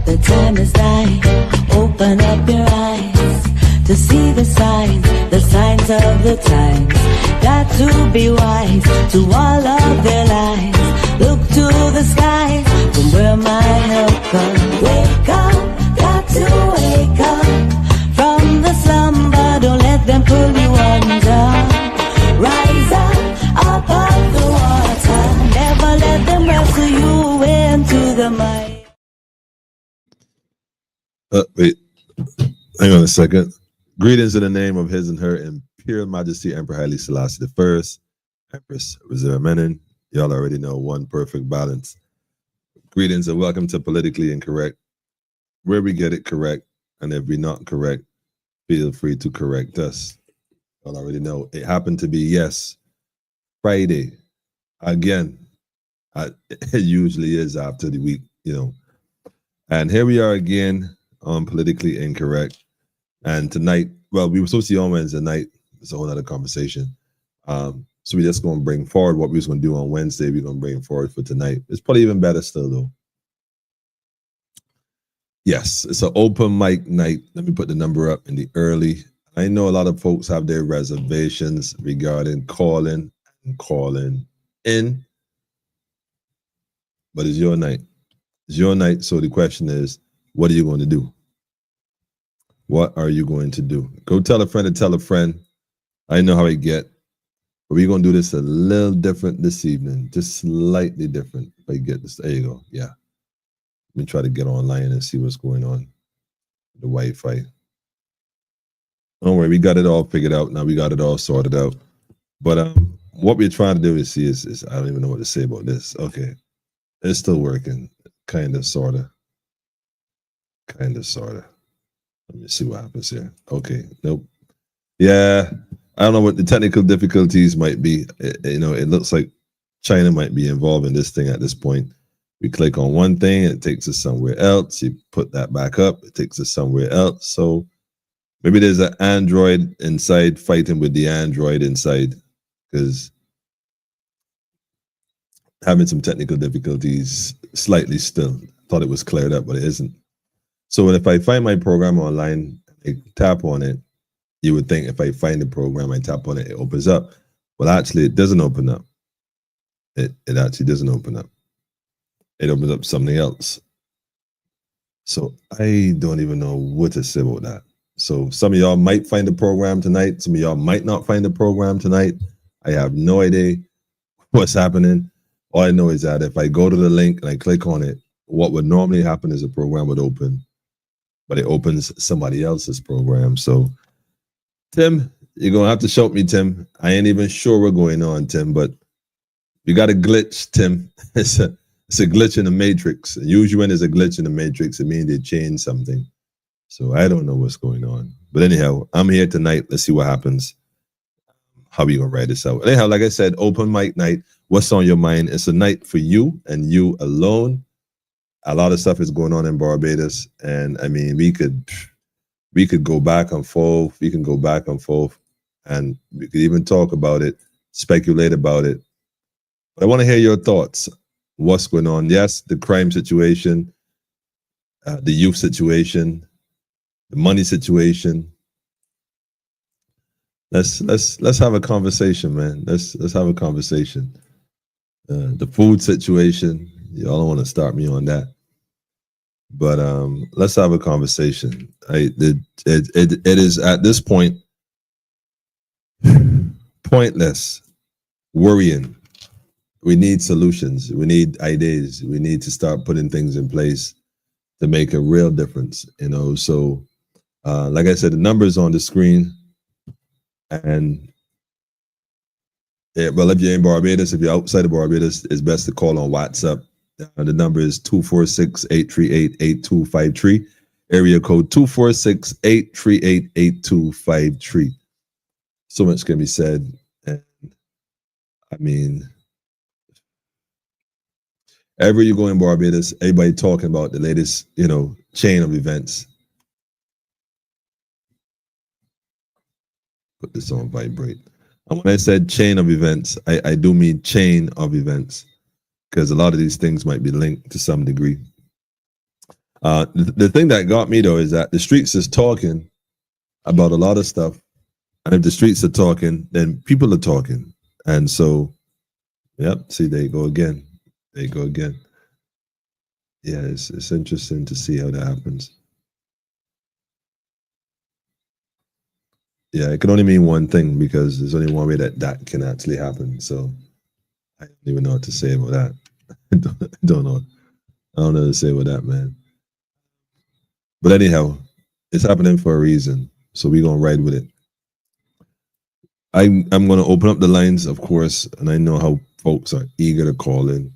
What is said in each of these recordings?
The time is nigh. Open up your eyes to see the signs of the times. Got to be wise to all of their lives. Look to the skies from where my help comes. Wake up, got to wake up from the slumber. Don't let them pull you under. Rise up off the water. Never let them wrestle you into the mud. Wait, hang on a second. Greetings in the name of His and Her Imperial Majesty Emperor Haile Selassie I, Empress Reserve Menin. Y'all already know one perfect balance. Greetings and welcome to Politically Incorrect, where we get it correct, and if we're not correct, feel free to correct us. Y'all already know it happened to be, yes, Friday. Again, it usually is after the week, you know. And here we are again on Politically Incorrect. And tonight, well, we were supposed to be on Wednesday night. It's a whole other conversation. So we're just going to bring forward what we was going to do on Wednesday. We're going to bring forward for tonight. It's probably even better still, though. Yes, it's an open mic night. Let me put the number up in the early. I know a lot of folks have their reservations regarding calling and calling in. But it's your night. It's your night. So the question is, what are you going to do? What are you going to do? Go tell a friend to tell a friend. I know how I get. But we're going to do this a little different this evening. Just slightly different. If I get this. There you go. Yeah. Let me try to get online and see what's going on. The Wi-Fi. Don't worry. We got it all figured out. Now we got it all sorted out. But what we're trying to do is see is I don't even know what to say about this. Okay. It's still working. Kind of, sort of. Kind of, sort of. Let me see what happens here. Okay, nope. Yeah, I don't know what the technical difficulties might be. You know, it looks like China might be involved in this thing at this point. We click on one thing, it takes us somewhere else. You put that back up, it takes us somewhere else. So maybe there's an Android inside fighting with the Android inside, because having some technical difficulties slightly still. Thought it was cleared up, but it isn't. So if I find my program online, I tap on it, you would think if I find the program, I tap on it, it opens up. Well, actually, it doesn't open up. It actually doesn't open up. It opens up something else. So I don't even know what to say about that. So some of y'all might find the program tonight. Some of y'all might not find the program tonight. I have no idea what's happening. All I know is that if I go to the link and I click on it, what would normally happen is a program would open, but it opens somebody else's program. So, Tim, you're going to have to show me, Tim. I ain't even sure what's going on, Tim, but you got a glitch, Tim. It's a glitch in the matrix. Usually when there's a glitch in the matrix, it means they changed something. So I don't know what's going on. But anyhow, I'm here tonight. Let's see what happens. How are you going to write this out? Anyhow, like I said, open mic night. What's on your mind? It's a night for you and you alone. A lot of stuff is going on in Barbados, and I mean, we could go back and forth. We can go back and forth, and we could even talk about it, speculate about it. But I want to hear your thoughts. What's going on? Yes, the crime situation, the youth situation, the money situation. Let's have a conversation, man. Let's have a conversation. The food situation. Y'all don't want to start me on that, but let's have a conversation. It is at this point pointless worrying. We need solutions. We need ideas. We need to start putting things in place to make a real difference. You know. So, like I said, the numbers on the screen, and yeah, well, if you're in Barbados, if you're outside of Barbados, it's best to call on WhatsApp. The number is 246-838-8253. Area code 246-838-8253. So much can be said. And I mean, everywhere you go in Barbados, everybody talking about the latest, you know, chain of events. Put this on vibrate. And when I said chain of events, I do mean chain of events, because a lot of these things might be linked to some degree. The thing that got me though is that the streets is talking about a lot of stuff, and if the streets are talking, then people are talking, and so, yep. See, there you go again. There you go again. Yeah, it's interesting to see how that happens. Yeah, it can only mean one thing because there's only one way that that can actually happen. So I don't even know what to say about that. I don't know. I don't know what to say about that, man. But anyhow, it's happening for a reason. So we're gonna ride with it. I'm gonna open up the lines, of course, and I know how folks are eager to call in.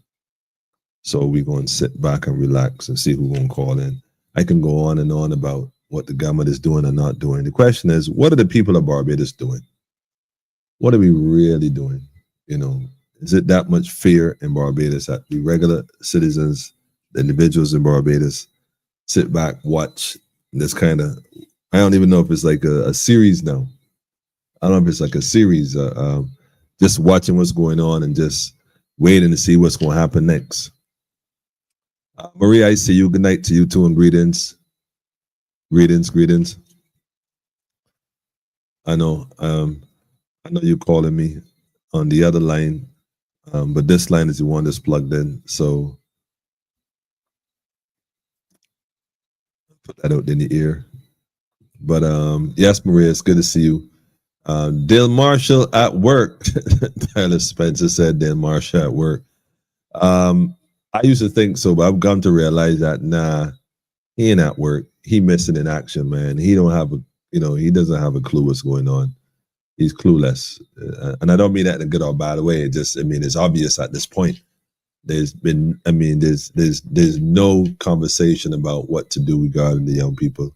So we're gonna sit back and relax and see who's gonna call in. I can go on and on about what the government is doing or not doing. The question is, what are the people of Barbados doing? What are we really doing? You know, is it that much fear in Barbados that the regular citizens, the individuals in Barbados, sit back, watch this kind of, I don't even know if it's like a series now. I don't know if it's like a series, just watching what's going on and just waiting to see what's going to happen next. Maria, I see you. Good night to you too, and greetings. Greetings. I know you're calling me on the other line, but this line is the one that's plugged in. So put that out in the ear. But yes, Maria, it's good to see you. Dale Marshall at work. Tyler Spencer said Dale Marshall at work. I used to think so, but I've come to realize that nah, he ain't at work. He missing in action, man. He don't have he doesn't have a clue what's going on. He's clueless, and I don't mean that in a good or bad way. It's obvious at this point. There's no conversation about what to do regarding the young people.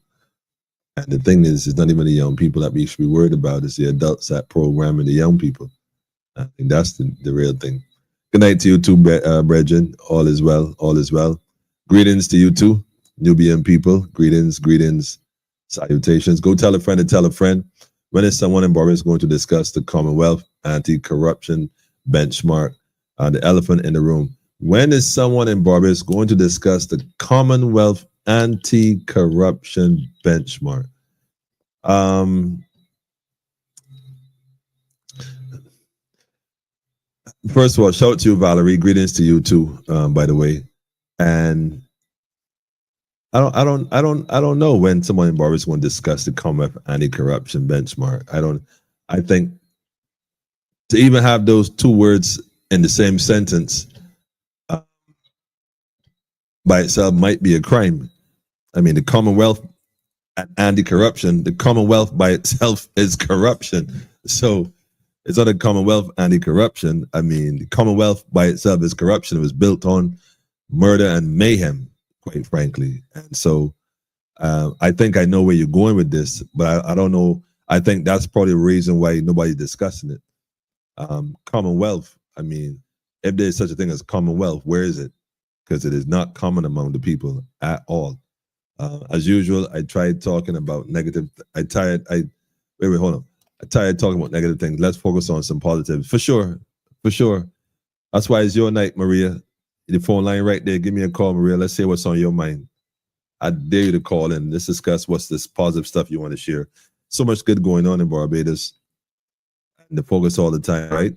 And the thing is, it's not even the young people that we should be worried about. It's the adults that programming the young people. I think that's the real thing. Good night to you too, brethren. All is well. All is well. Greetings to you too, Nubian people. Greetings, salutations. Go tell a friend to tell a friend. When is someone in Barbados going to discuss the Commonwealth anti-corruption benchmark? The elephant in the room. When is someone in Barbados going to discuss the Commonwealth anti-corruption benchmark? First of all, shout out to you, Valerie. Greetings to you too, by the way. And I don't know when someone in Barbados is going to discuss the Commonwealth anti-corruption benchmark. I think to even have those two words in the same sentence by itself might be a crime. I mean, the Commonwealth anti-corruption, the Commonwealth by itself is corruption. So it's not a Commonwealth anti-corruption. I mean, the Commonwealth by itself is corruption. It was built on murder and mayhem, quite frankly. And so I think I know where you're going with this, but I don't know. I think that's probably the reason why nobody's discussing it. Commonwealth, I mean, if there's such a thing as Commonwealth, where is it? Because it is not common among the people at all. As usual, I tried talking about negative. Wait, hold on. I tired talking about negative things. Let's focus on some positives. For sure. That's why it's your night, Maria. The phone line right there. Give me a call, Maria. Let's say what's on your mind. I dare you to call in. Let's discuss what's this positive stuff you want to share. So much good going on in Barbados. And the focus all the time, right?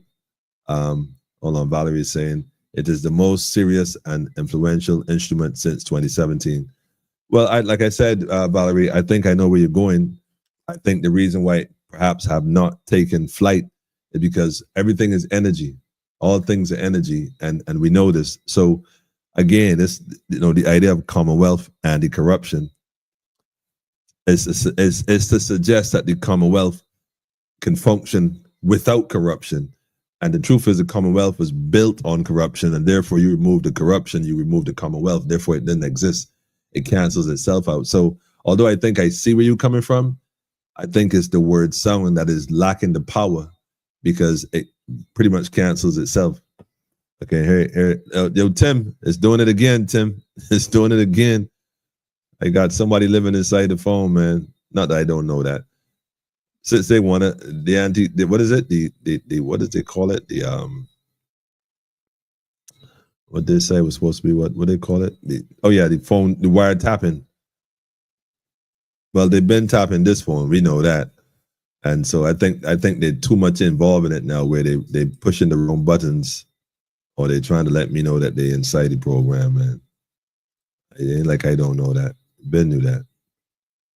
Hold on, Valerie is saying, it is the most serious and influential instrument since 2017. Well, like I said, Valerie, I think I know where you're going. I think the reason why it perhaps have not taken flight is because everything is energy. All things are energy, and we know this. So again, the idea of Commonwealth anti-corruption is to suggest that the Commonwealth can function without corruption. And the truth is the Commonwealth was built on corruption, and therefore you remove the corruption, you remove the Commonwealth, therefore it didn't exist. It cancels itself out. So although I think I see where you're coming from, I think it's the word sound that is lacking the power because it pretty much cancels itself. Okay, here, yo, Tim, it's doing it again, Tim. It's doing it again. I got somebody living inside the phone, man. Not that I don't know that. Since they want what is it? What does they call it? what they say was supposed to be what they call it? The phone, the wire tapping. Well, they've been tapping this phone. We know that. And so I think they're too much involved in it now, where they pushing the wrong buttons, or they're trying to let me know that they inside the program, man. It ain't like I don't know that. Ben knew that.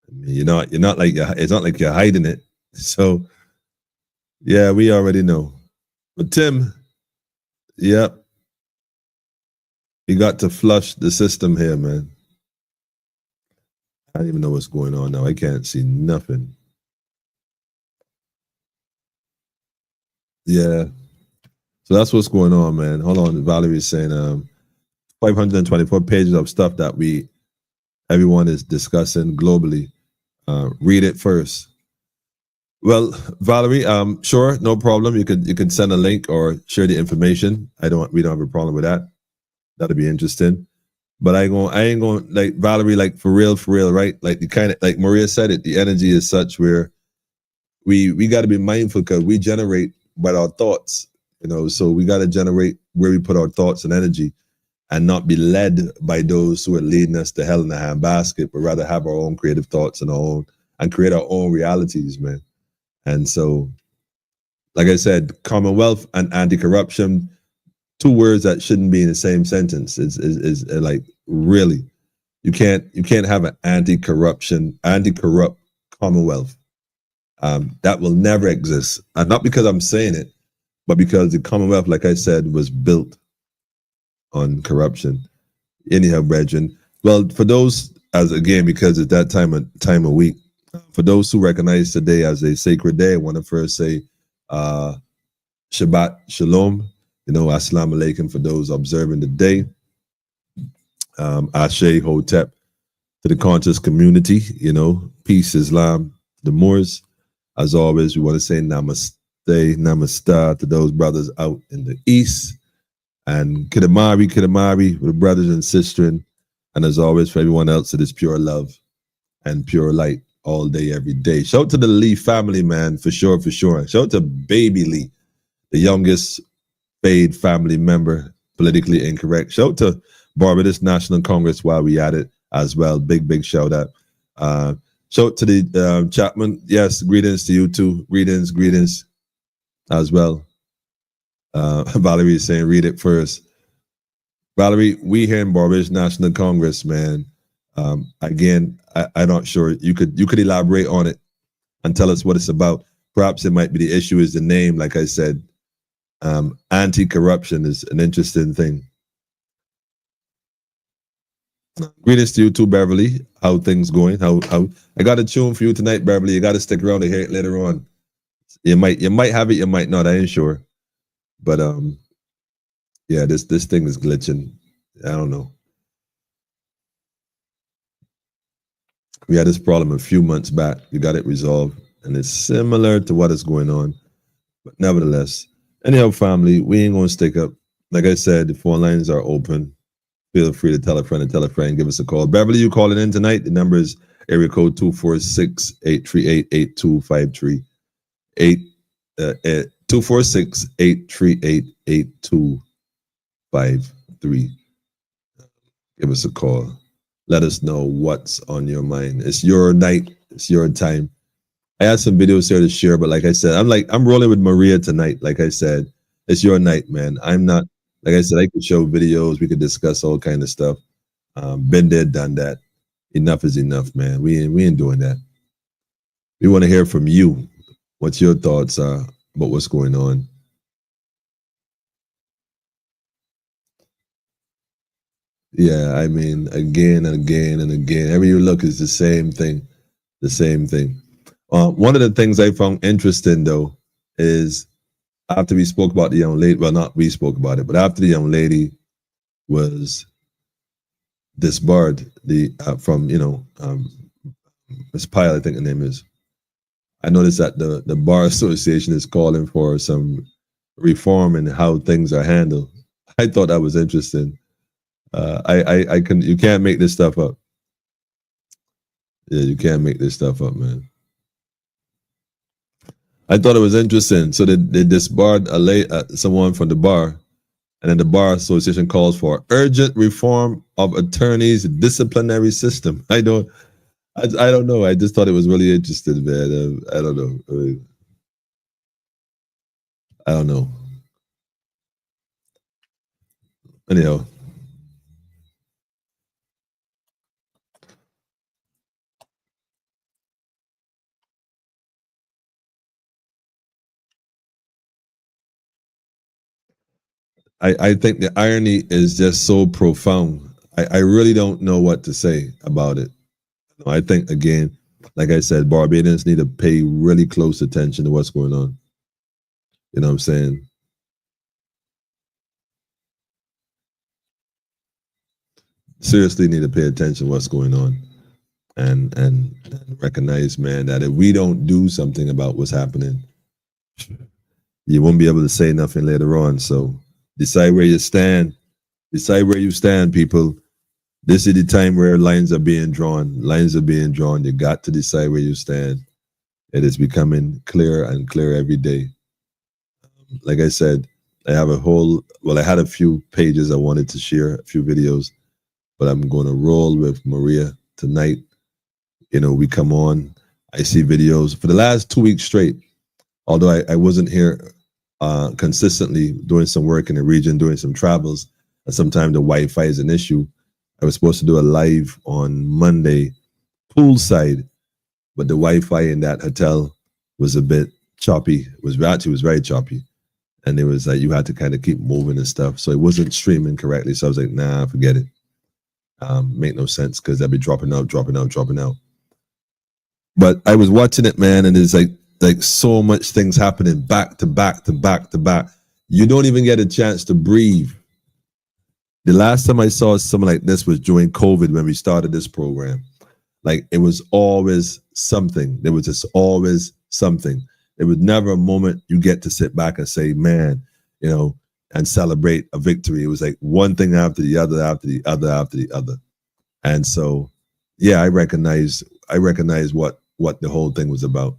I mean, it's not like you're hiding it. So yeah, we already know. But Tim, yep. You got to flush the system here, man. I don't even know what's going on now. I can't see nothing. Yeah. So that's what's going on, man. Hold on. Valerie's saying 524 pages of stuff that everyone is discussing globally. Read it first. Well, Valerie, sure, no problem. You could send a link or share the information. We don't have a problem with that. That'll be interesting. But I ain't going, like, Valerie, like, for real, right? Like, the kind of, like Maria said it, the energy is such where we got to be mindful, because we generate by our thoughts, so we got to generate where we put our thoughts and energy, and not be led by those who are leading us to hell in a handbasket, but rather have our own creative thoughts and create our own realities, man. And so, like I said, Commonwealth and anti-corruption, two words that shouldn't be in the same sentence. Is like, really, you can't have an anti-corrupt Commonwealth. That will never exist, and not because I'm saying it, but because the Commonwealth, like I said, was built on corruption. Anyhow, brethren. Well, for those, because it's that time of week, for those who recognize today as a sacred day, I want to first say Shabbat Shalom. Assalamu alaikum for those observing the day. Ashe Hotep to the conscious community. Peace, Islam, the Moors. As always, we want to say namaste to those brothers out in the east, and Kidamari for the brothers and sisters, and as always for everyone else, it is pure love and pure light all day, every day. Shout out to the Lee family, man, for sure. Shout out to Baby Lee, the youngest Fade family member, politically incorrect. Shout out to Barbados National Congress while we at it as well. Big shout out. Shout out to the Chapman. Yes, greetings to you too. Greetings as well. Valerie is saying, read it first. Valerie, we here in Barbados National Congress, man. Again, I'm not sure. You could elaborate on it and tell us what it's about. Perhaps it might be the issue is the name. Like I said, anti-corruption is an interesting thing. Greetings to you too, Beverly. How things going? How I got a tune for you tonight, Beverly. You got to stick around to hear it later on. You might have it, you might not. I ain't sure. But yeah, this thing is glitching. I don't know. We had this problem a few months back. We got it resolved, and it's similar to what is going on. But nevertheless, anyhow, family, we ain't gonna stick up. Like I said, the phone lines are open. Feel free to tell a friend, give us a call. Beverly, you calling in tonight? The number is area code 246-838-8253. 246-838-8253. Give us a call. Let us know what's on your mind. It's your night. It's your time. I had some videos here to share, but like I said, I'm rolling with Maria tonight. Like I said, it's your night, man. I'm not, like I said, I could show videos. We could discuss all kind of stuff. Been there, done that. Enough is enough, man. We ain't doing that. We want to hear from you. What your thoughts are about what's going on. Yeah, I mean, again and again and again. Every you look is the same thing. The same thing. One of the things I found interesting, though, is after we spoke about the young lady, well, not we spoke about it, but after the young lady was disbarred from, Ms. Pyle, I think the name is, I noticed that the Bar Association is calling for some reform in how things are handled. I thought that was interesting. You can't make this stuff up. Yeah, you can't make this stuff up, man. I thought it was interesting. So they disbarred someone from the bar, And then the Bar Association calls for urgent reform of attorneys' disciplinary system. I don't know. I just thought it was really interesting, man. I don't know. I don't know. Anyhow. I think the irony is just so profound. I really don't know what to say about it. I think, again, like I said, Barbadians need to pay really close attention to what's going on. You know what I'm saying? Seriously need to pay attention to what's going on and recognize, man, that if we don't do something about what's happening, you won't be able to say nothing later on. So decide where you stand. Decide where you stand, people. This is the time where lines are being drawn. Lines are being drawn. You got to decide where you stand. It is becoming clearer and clearer every day. Like I said, I have I had a few pages I wanted to share, a few videos, but I'm going to roll with Maria tonight. You know, we come on, I see videos for the last 2 weeks straight. Although I wasn't here consistently doing some work in the region, doing some travels, and sometimes the Wi-Fi is an issue. I was supposed to do a live on Monday, poolside, but the Wi-Fi in that hotel was a bit choppy. It was very choppy. And it was like you had to kind of keep moving and stuff. So it wasn't streaming correctly. So I was like, nah, forget it. Make no sense because I'd be dropping out. But I was watching it, man, and it's like so much things happening back to back to back to back. You don't even get a chance to breathe. The last time I saw something like this was during COVID when we started this program. Like it was always something. There was just always something. There was never a moment you get to sit back and say, man, you know, and celebrate a victory. It was like one thing after the other, after the other, after the other. And so, yeah, I recognize what the whole thing was about.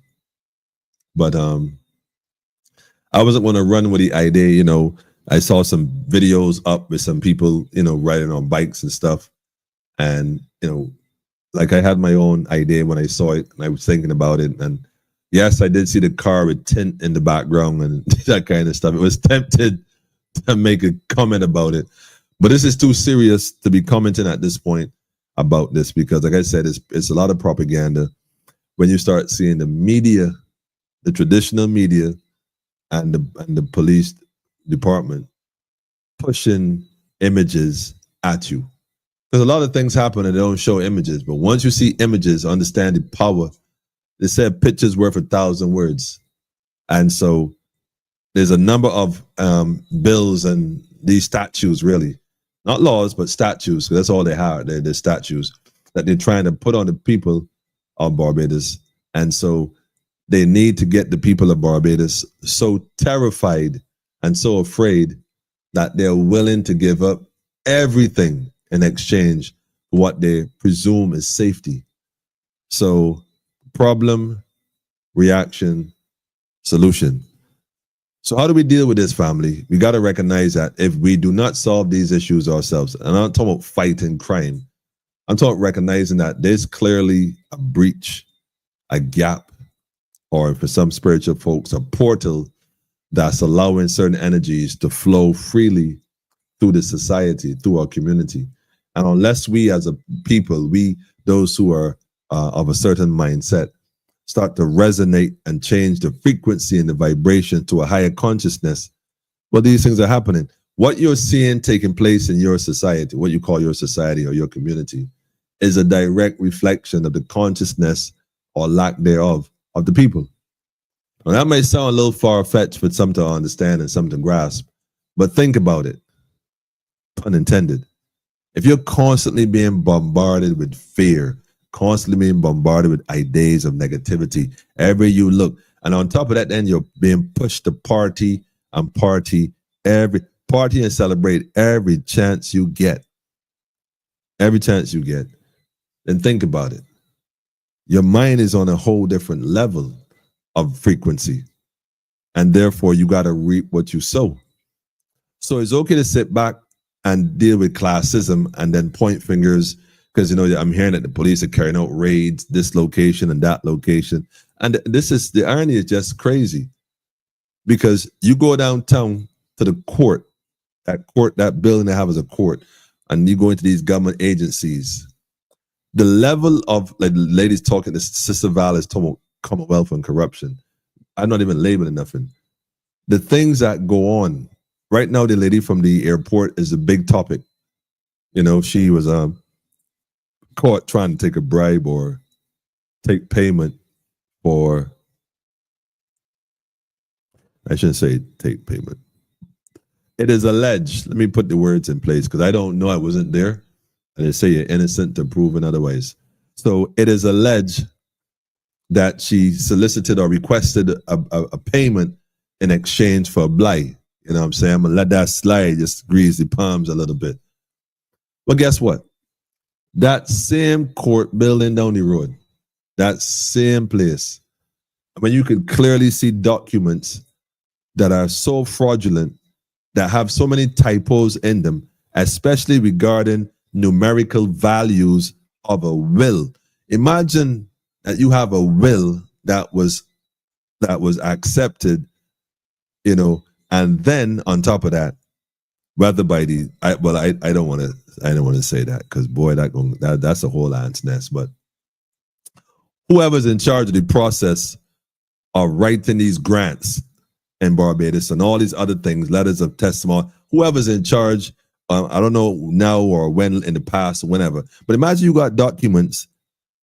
But I wasn't going to run with the idea, you know. I saw some videos up with some people, you know, riding on bikes and stuff. And, you know, like I had my own idea when I saw it and I was thinking about it. And yes, I did see the car with tint in the background and that kind of stuff. It was tempted to make a comment about it. But this is too serious to be commenting at this point about this because, like I said, it's a lot of propaganda. When you start seeing the media, the traditional media, and the police department pushing images at you. Because a lot of things happen and they don't show images. But once you see images, understand the power. They said pictures worth 1,000 words. And so there's a number of bills and these statues, really. Not laws, but statues. Because that's all they have. They're statues that they're trying to put on the people of Barbados. And so they need to get the people of Barbados so terrified and so afraid that they're willing to give up everything in exchange for what they presume is safety. So problem, reaction, solution. So how do we deal with this, family? We got to recognize that if we do not solve these issues ourselves, and I'm not talking about fighting crime, I'm talking recognizing that there's clearly a breach, a gap, or for some spiritual folks, a portal that's allowing certain energies to flow freely through the society, through our community. And unless we as a people, those who are of a certain mindset, start to resonate and change the frequency and the vibration to a higher consciousness, well, these things are happening. What you're seeing taking place in your society, what you call your society or your community, is a direct reflection of the consciousness or lack thereof of the people. Now, that may sound a little far-fetched for some to understand and some to grasp, but think about it, pun intended. If you're constantly being bombarded with fear, constantly being bombarded with ideas of negativity, everywhere you look, and on top of that, then you're being pushed to party and celebrate every chance you get. Every chance you get. Then think about it. Your mind is on a whole different level of frequency. And therefore, you got to reap what you sow. So it's okay to sit back and deal with classism and then point fingers because, I'm hearing that the police are carrying out raids, this location and that location. And the irony is just crazy because you go downtown to the court, that building they have as a court, and you go into these government agencies. The level of, like the ladies talking, the Sister Val is talking about Commonwealth and corruption. I'm not even labeling nothing. The things that go on right now, the lady from the airport is a big topic. She was caught trying to take a bribe or take payment for, I shouldn't say take payment. It is alleged, let me put the words in place because I don't know, I wasn't there. And they say you're innocent to proven otherwise. So it is alleged that she solicited or requested a payment in exchange for a blight. You know what I'm saying? I'm going to let that slide, just grease the palms a little bit. But guess what? That same court building down the road, that same place, I mean, you can clearly see documents that are so fraudulent, that have so many typos in them, especially regarding numerical values of a will. Imagine that you have a will that was accepted, and then on top of that, whether by I don't want to say that because boy, that's a whole ant's nest. But whoever's in charge of the process of writing these grants in Barbados and all these other things, letters of testimony, whoever's in charge, I don't know now or when in the past or whenever, but imagine you got documents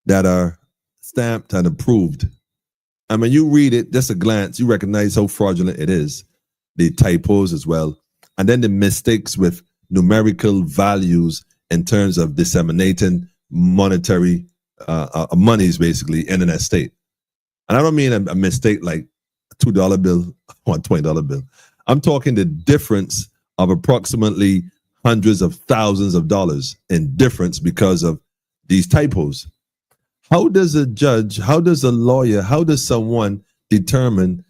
that are stamped and approved. And when you read it, just a glance, you recognize how fraudulent it is, the typos as well, and then the mistakes with numerical values in terms of disseminating monetary monies basically in an estate. And I don't mean a mistake like a $2 bill or a $20 bill. I'm talking the difference of approximately hundreds of thousands of dollars in difference because of these typos. How does a judge, how does a lawyer, how does someone determine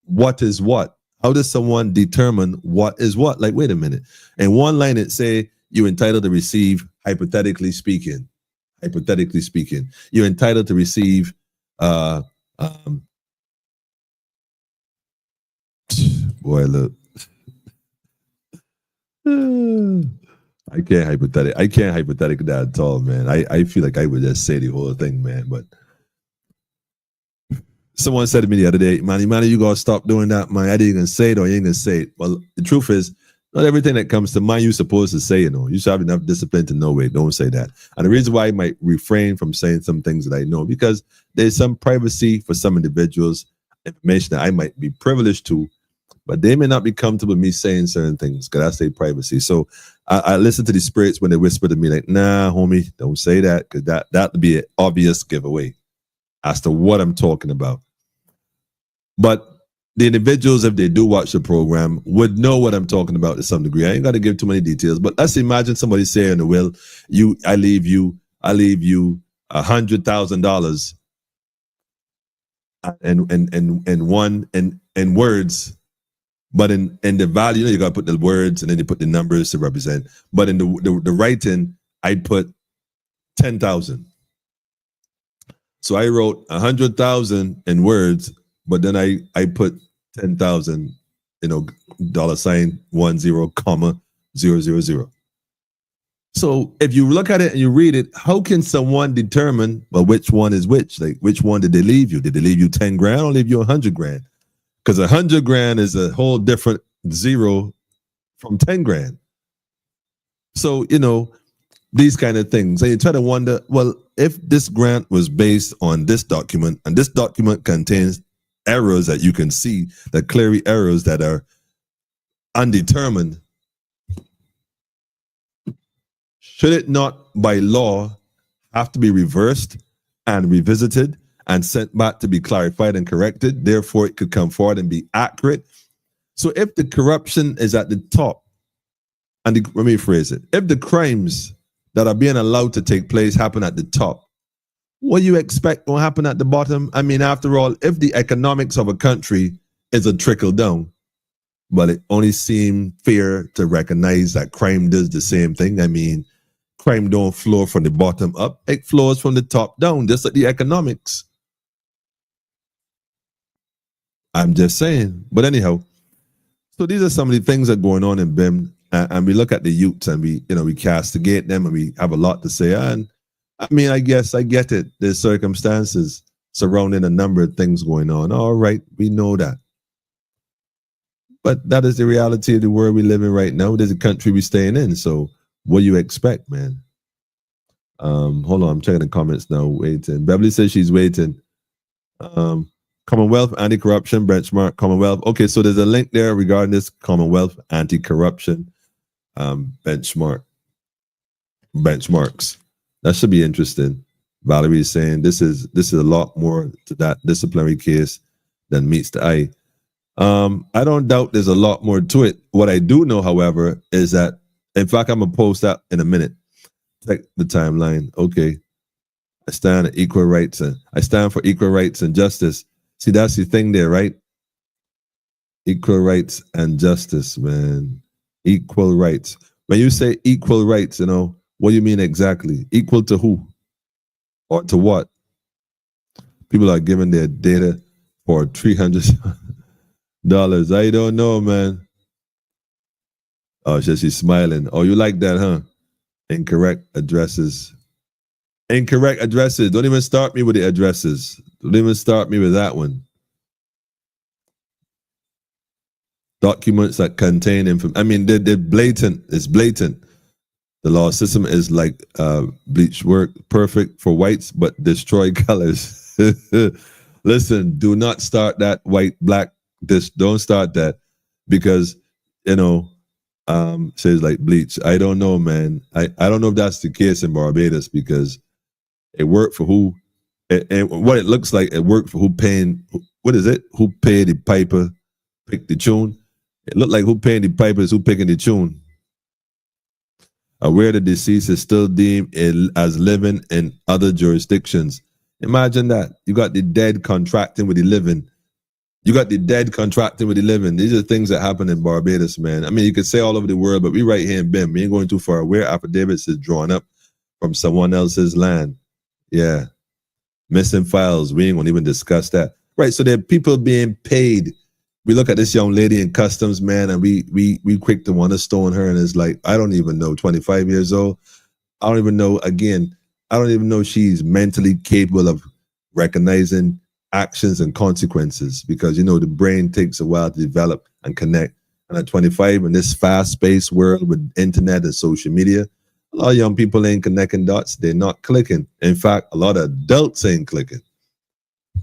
what is what? How does someone determine what is what? Like, wait a minute. In one line, it say you're entitled to receive, hypothetically speaking, you're entitled to receive, boy, look. I can't hypothetical that at all, man. I feel like I would just say the whole thing, man. But someone said to me the other day, man, you gotta stop doing that, man. I didn't even say it or you ain't gonna say it. Well, the truth is, not everything that comes to mind you're supposed to say, You should have enough discipline to know it. Don't say that. And the reason why I might refrain from saying some things that I know, because there's some privacy for some individuals, information that I might be privileged to, but they may not be comfortable with me saying certain things because I say privacy. So I listen to the spirits when they whisper to me like, nah, homie, don't say that because that would be an obvious giveaway as to what I'm talking about. But the individuals, if they do watch the program, would know what I'm talking about to some degree. I ain't got to give too many details, but let's imagine somebody saying in the will, I leave you $100,000 in words. But in the value, you got to put the words and then you put the numbers to represent. But in the writing, I put 10,000. So I wrote 100,000 in words, but then I put 10,000, $1000,000, So if you look at it and you read it, how can someone determine, well, which one is which? Like, which one did they leave you? Did they leave you 10 grand or leave you 100 grand? Because 100 grand is a whole different zero from 10 grand. So, these kind of things. And you try to wonder, well, if this grant was based on this document and this document contains errors that you can see, that clearly errors that are undetermined, should it not by law have to be reversed and revisited and sent back to be clarified and corrected? Therefore, it could come forward and be accurate. So if the corruption is at the top, and let me phrase it, if the crimes that are being allowed to take place happen at the top, what do you expect will happen at the bottom? I mean, after all, if the economics of a country is a trickle down, but it only seemed fair to recognize that crime does the same thing. I mean, crime don't flow from the bottom up; it flows from the top down, just like the economics. I'm just saying. But anyhow, so these are some of the things that are going on in BIM, and we look at the youths and we castigate them, and we have a lot to say. And I mean, I guess I get it. There's circumstances surrounding a number of things going on. All right, we know that. But that is the reality of the world we live in right now. There's a country we're staying in. So what do you expect, man? Hold on, I'm checking the comments now. Waiting. Beverly says she's waiting. Commonwealth anti-corruption benchmark. Commonwealth. Okay, so there's a link there regarding this Commonwealth anti-corruption benchmarks. That should be interesting. Valerie is saying this is a lot more to that disciplinary case than meets the eye. I don't doubt there's a lot more to it. What I do know, however, is that, in fact, I'm gonna post that in a minute. Check the timeline. Okay. I stand for equal rights and justice. See, that's the thing there, right? Equal rights and justice, man. Equal rights. When you say equal rights, what do you mean exactly? Equal to who? Or to what? People are giving their data for $300. I don't know, man. Oh, she's smiling. Oh, you like that, huh? Incorrect addresses. Incorrect addresses. Don't even start me with the addresses. Don't even start me with that one. Documents that contain information. I mean, they're blatant. It's blatant. The law system is like bleach work, perfect for whites, but destroy colors. Listen, do not start that white, black. Don't start that, because says like bleach. I don't know, man. I don't know if that's the case in Barbados, because it worked for who, and what it looks like, it worked for who paying. What is it? Who paid the piper, pick the tune? It looked like who paying the piper is who picking the tune. Where the deceased is still deemed as living in other jurisdictions. Imagine that. You got the dead contracting with the living. These are things that happen in Barbados, man. I mean, you could say all over the world, but we right here in BIM. We ain't going too far. Where affidavits is drawn up from someone else's land. Yeah. Missing files. We ain't going to even discuss that. Right. So there are people being paid. We look at this young lady in customs, man, and we quick to want to stone her. And it's like, I don't even know, 25 years old. I don't even know she's mentally capable of recognizing actions and consequences, because the brain takes a while to develop and connect. And at 25, in this fast-paced world with internet and social media, a lot of young people ain't connecting dots. They're not clicking. In fact, a lot of adults ain't clicking.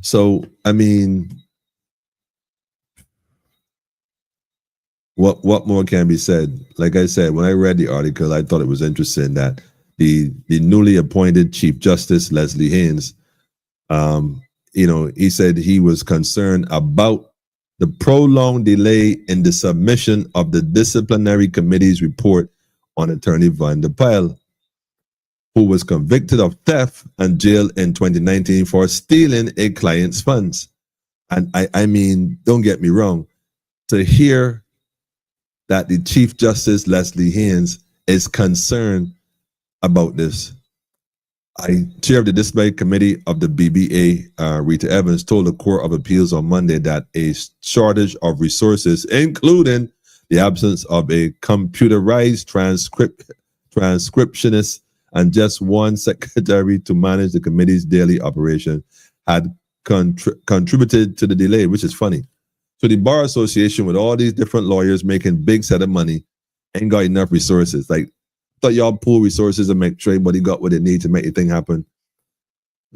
So, I mean, what more can be said? Like I said, when I read the article, I thought it was interesting that the newly appointed Chief Justice, Leslie Haynes, he said he was concerned about the prolonged delay in the submission of the disciplinary committee's report on attorney Van der Pijl, who was convicted of theft and jailed in 2019 for stealing a client's funds. And I mean, don't get me wrong, to hear that the Chief Justice, Leslie Haynes, is concerned about this. Chair of the disciplinary committee of the BBA, Rita Evans, told the Court of Appeals on Monday that a shortage of resources, including the absence of a computerized transcriptionist and just one secretary to manage the committee's daily operation, had contributed to the delay, which is funny. So the Bar Association, with all these different lawyers making big set of money, ain't got enough resources. Like, thought y'all pool resources and make sure everybody got what they need to make the thing happen.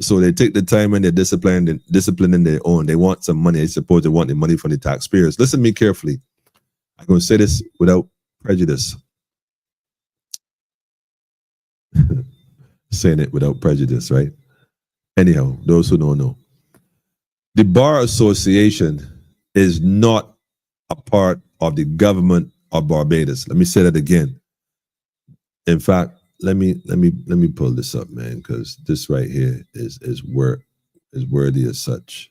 So they take the time and they're disciplining their own. They want some money. I suppose they want the money from the taxpayers. Listen to me carefully. I'm going to say this without prejudice. Saying it without prejudice, right? Anyhow, those who don't know. The Bar Association is not a part of the government of Barbados. Let me say that again. In fact, let me pull this up, man, because this right here is worthy as such.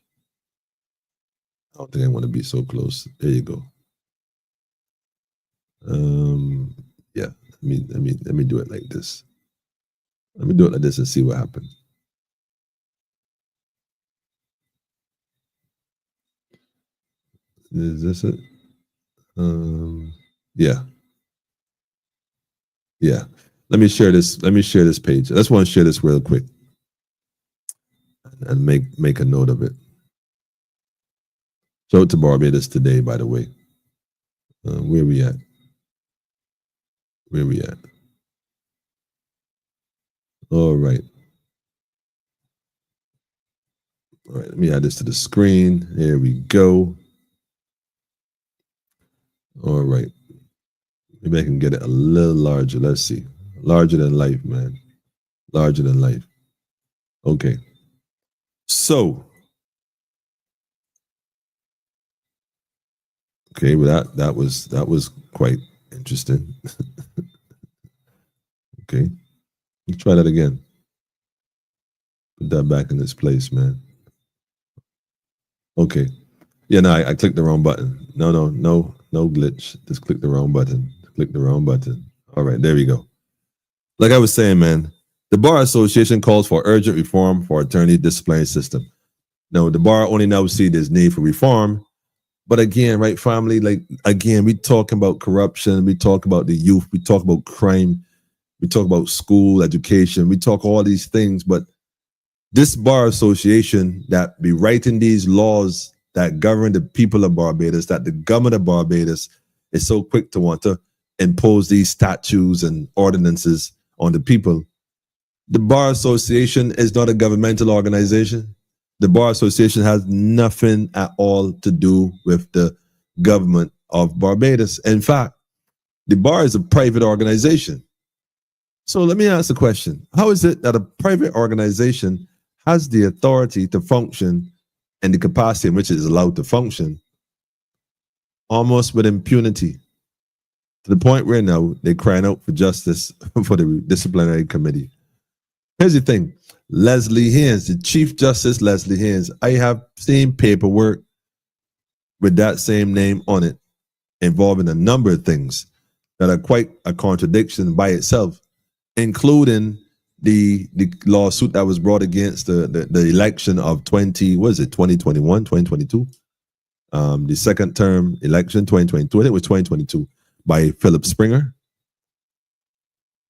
I don't think I want to be so close. There you go. Yeah. Let me do it like this. Let me do it like this and see what happens. Is this it? Yeah. Yeah. Let me share this. Let me share this page. I just want to share this real quick and make a note of it. Show it to Barbados today, by the way. Where we at? Where we at? All right. All right. Let me add this to the screen. There we go. All right. Maybe I can get it a little larger. Let's see. Larger than life, man. Larger than life. Okay. So, okay, well that was quite interesting. Okay. Let's try that again. Put that back in its place, man. Okay. Yeah, no, I clicked the wrong button. No glitch. Just click the wrong button. Click the wrong button. All right, there we go. Like I was saying, man, the Bar Association calls for urgent reform for attorney disciplinary system. Now, the bar only now see there's need for reform. But again, right, family, like, again, we talking about corruption. We talk about the youth. We talk about crime. We talk about school, education. We talk all these things. But this Bar Association that be writing these laws that govern the people of Barbados, that the government of Barbados is so quick to want to impose these statutes and ordinances on the people. The Bar Association is not a governmental organization. The Bar Association has nothing at all to do with the government of Barbados. In fact, the Bar is a private organization. So let me ask a question. How is it that a private organization has the authority to function and the capacity in which it is allowed to function almost with impunity, to the point where now they're crying out for justice for the disciplinary committee? Here's the thing. Leslie Haynes, the Chief Justice Leslie Haynes, I have seen paperwork with that same name on it involving a number of things that are quite a contradiction by itself, including the lawsuit that was brought against the election of 2021, 2022? The second term election, 2022, I think it was 2022, by Philip Springer.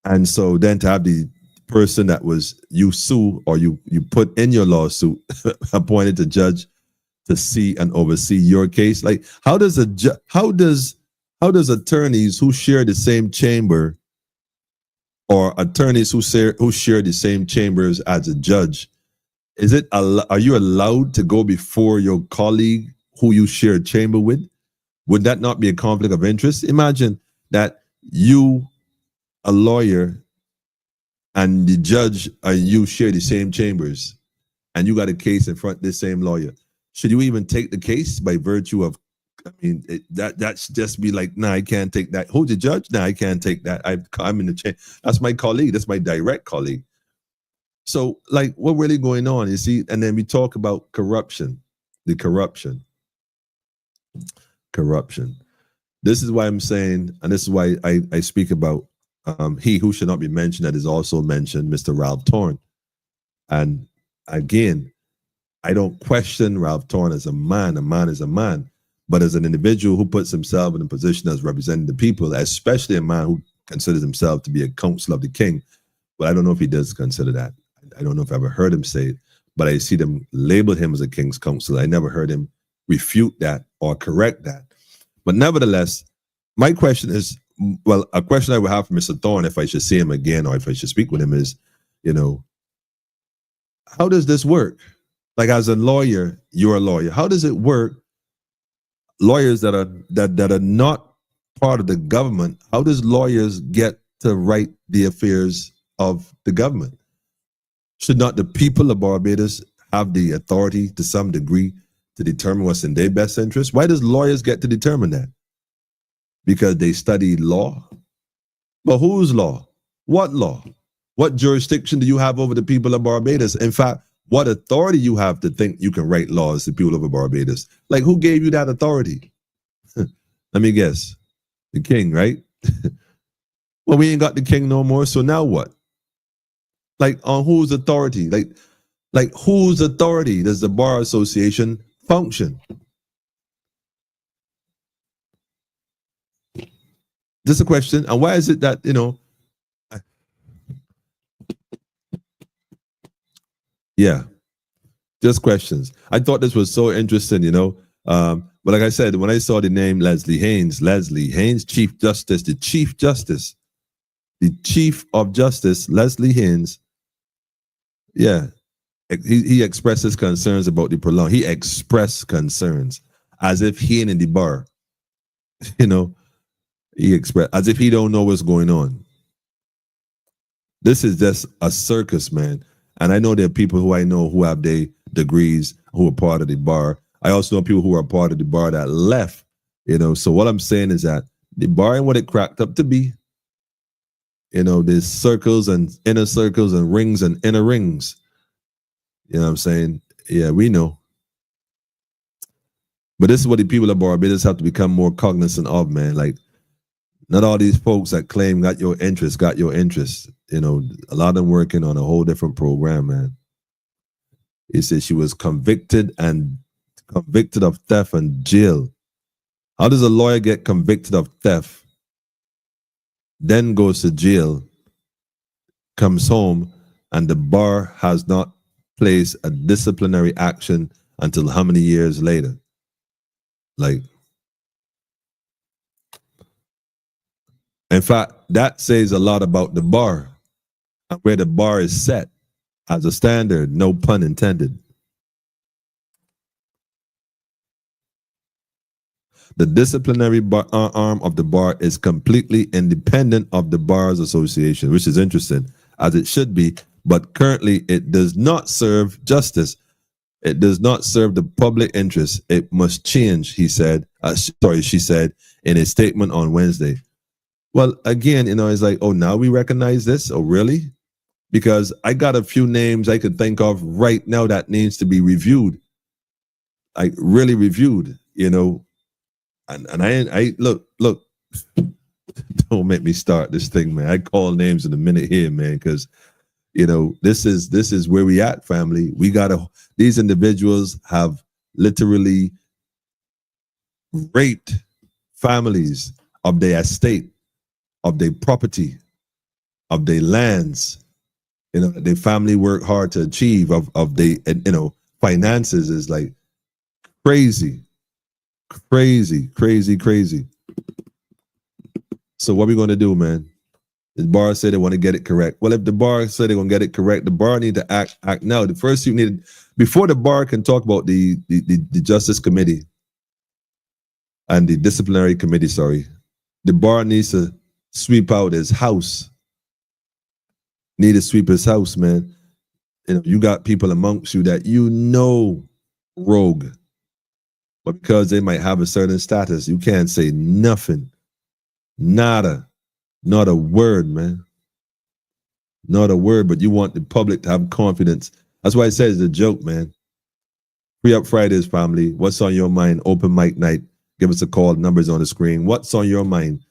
And so then to have the person that was you sue or you put in your lawsuit appointed to judge to see and oversee your case, like how does attorneys who share the same chamber or attorneys who share the same chambers as a judge, are you allowed to go before your colleague who you share a chamber with? Would that not be a conflict of interest? Imagine that you, a lawyer, and the judge and you share the same chambers, and you got a case in front of this same lawyer. Should you even take the case by virtue of, I mean, that's just be like, nah, I can't take that. Who's the judge? Nah, I can't take that. I'm in the chain. That's my colleague. That's my direct colleague. So, like, what really going on, you see? And then we talk about corruption, the corruption. This is why I'm saying, and this is why I speak about he who should not be mentioned that is also mentioned, Mr. Ralph Torn. And again, I don't question Ralph Torn as a man. A man is a man. But as an individual who puts himself in a position as representing the people, especially a man who considers himself to be a counsel of the king, but I don't know if he does consider that. I don't know if I ever heard him say it, but I see them label him as a king's counsel. I never heard him refute that or correct that. But nevertheless, my question is, well, a question I would have for Mr. Thorne, if I should see him again or if I should speak with him, is, how does this work? Like, as a lawyer, you're a lawyer. How does it work? Lawyers that are not part of the government, how does lawyers get to write the affairs of the government? Should not the people of Barbados have the authority to some degree to determine what's in their best interest? Why does lawyers get to determine that? Because they study law? But whose law? What law? What jurisdiction do you have over the people of Barbados? In fact, what authority you have to think you can write laws to people of Barbados? Like, who gave you that authority? Let me guess. The king, right? Well, we ain't got the king no more, so now what? Like, on whose authority? Like whose authority does the Bar Association function? Just a question. And why is it that, yeah, just questions. I thought this was so interesting, but like I said, when I saw the name Leslie Haynes, Chief Justice, the Chief of Justice, Leslie Haynes, yeah, he expresses concerns about the prolonged. He expressed concerns as if he ain't in the bar, he expressed as if he don't know what's going on. This is just a circus, man. And I know there are people who I know who have their degrees, who are part of the bar. I also know people who are part of the bar that left, So what I'm saying is that the bar ain't what it cracked up to be. There's circles and inner circles and rings and inner rings. You know what I'm saying? Yeah, we know. But this is what the people of Barbados have to become more cognizant of, man. Like, not all these folks that claim got your interest. A lot of them working on a whole different program, man. He said she was convicted of theft and jail. How does a lawyer get convicted of theft, then goes to jail, comes home, and the bar has not placed a disciplinary action until how many years later? Like, in fact, that says a lot about the bar and where the bar is set as a standard, no pun intended. The disciplinary arm of the bar is completely independent of the Bars Association, which is interesting, as it should be, but currently it does not serve justice. It does not serve the public interest. It must change, she said in a statement on Wednesday. Well, again, it's like, oh, now we recognize this? Oh, really? Because I got a few names I could think of right now that needs to be reviewed. Like, really reviewed, And I look, don't make me start this thing, man. I call names in a minute here, man, because this is where we at, family. These individuals have literally raped families of their estate, of their property, of their lands. Their family work hard to achieve of their finances is like crazy. So what we going to do, man? The bar said they want to get it correct. Well, if the bar said they're going to get it correct, the bar need to act now. The first you need, before the bar can talk about the Justice Committee and the Disciplinary Committee, the bar needs to sweep out his house. Need to sweep his house, man. You got people amongst you that rogue. But because they might have a certain status, you can't say nothing. Nada. Not a word, man. Not a word, but you want the public to have confidence. That's why I said it's a joke, man. Free Up Fridays, family. What's on your mind? Open mic night. Give us a call. Numbers on the screen. What's on your mind?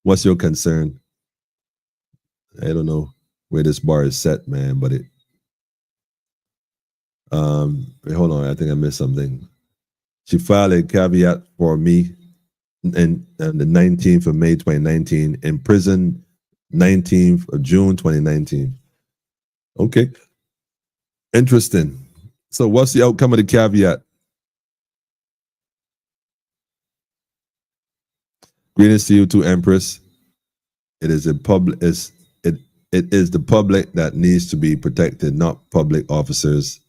What's your concern? I don't know where this bar is set, man, but it... hold on. I think I missed something. She filed a caveat for me and the 19th of May 2019, in prison 19th of June 2019. Okay. Interesting. So what's the outcome of the caveat? Greetings to you too, Empress. It is the public that needs to be protected, not public officers.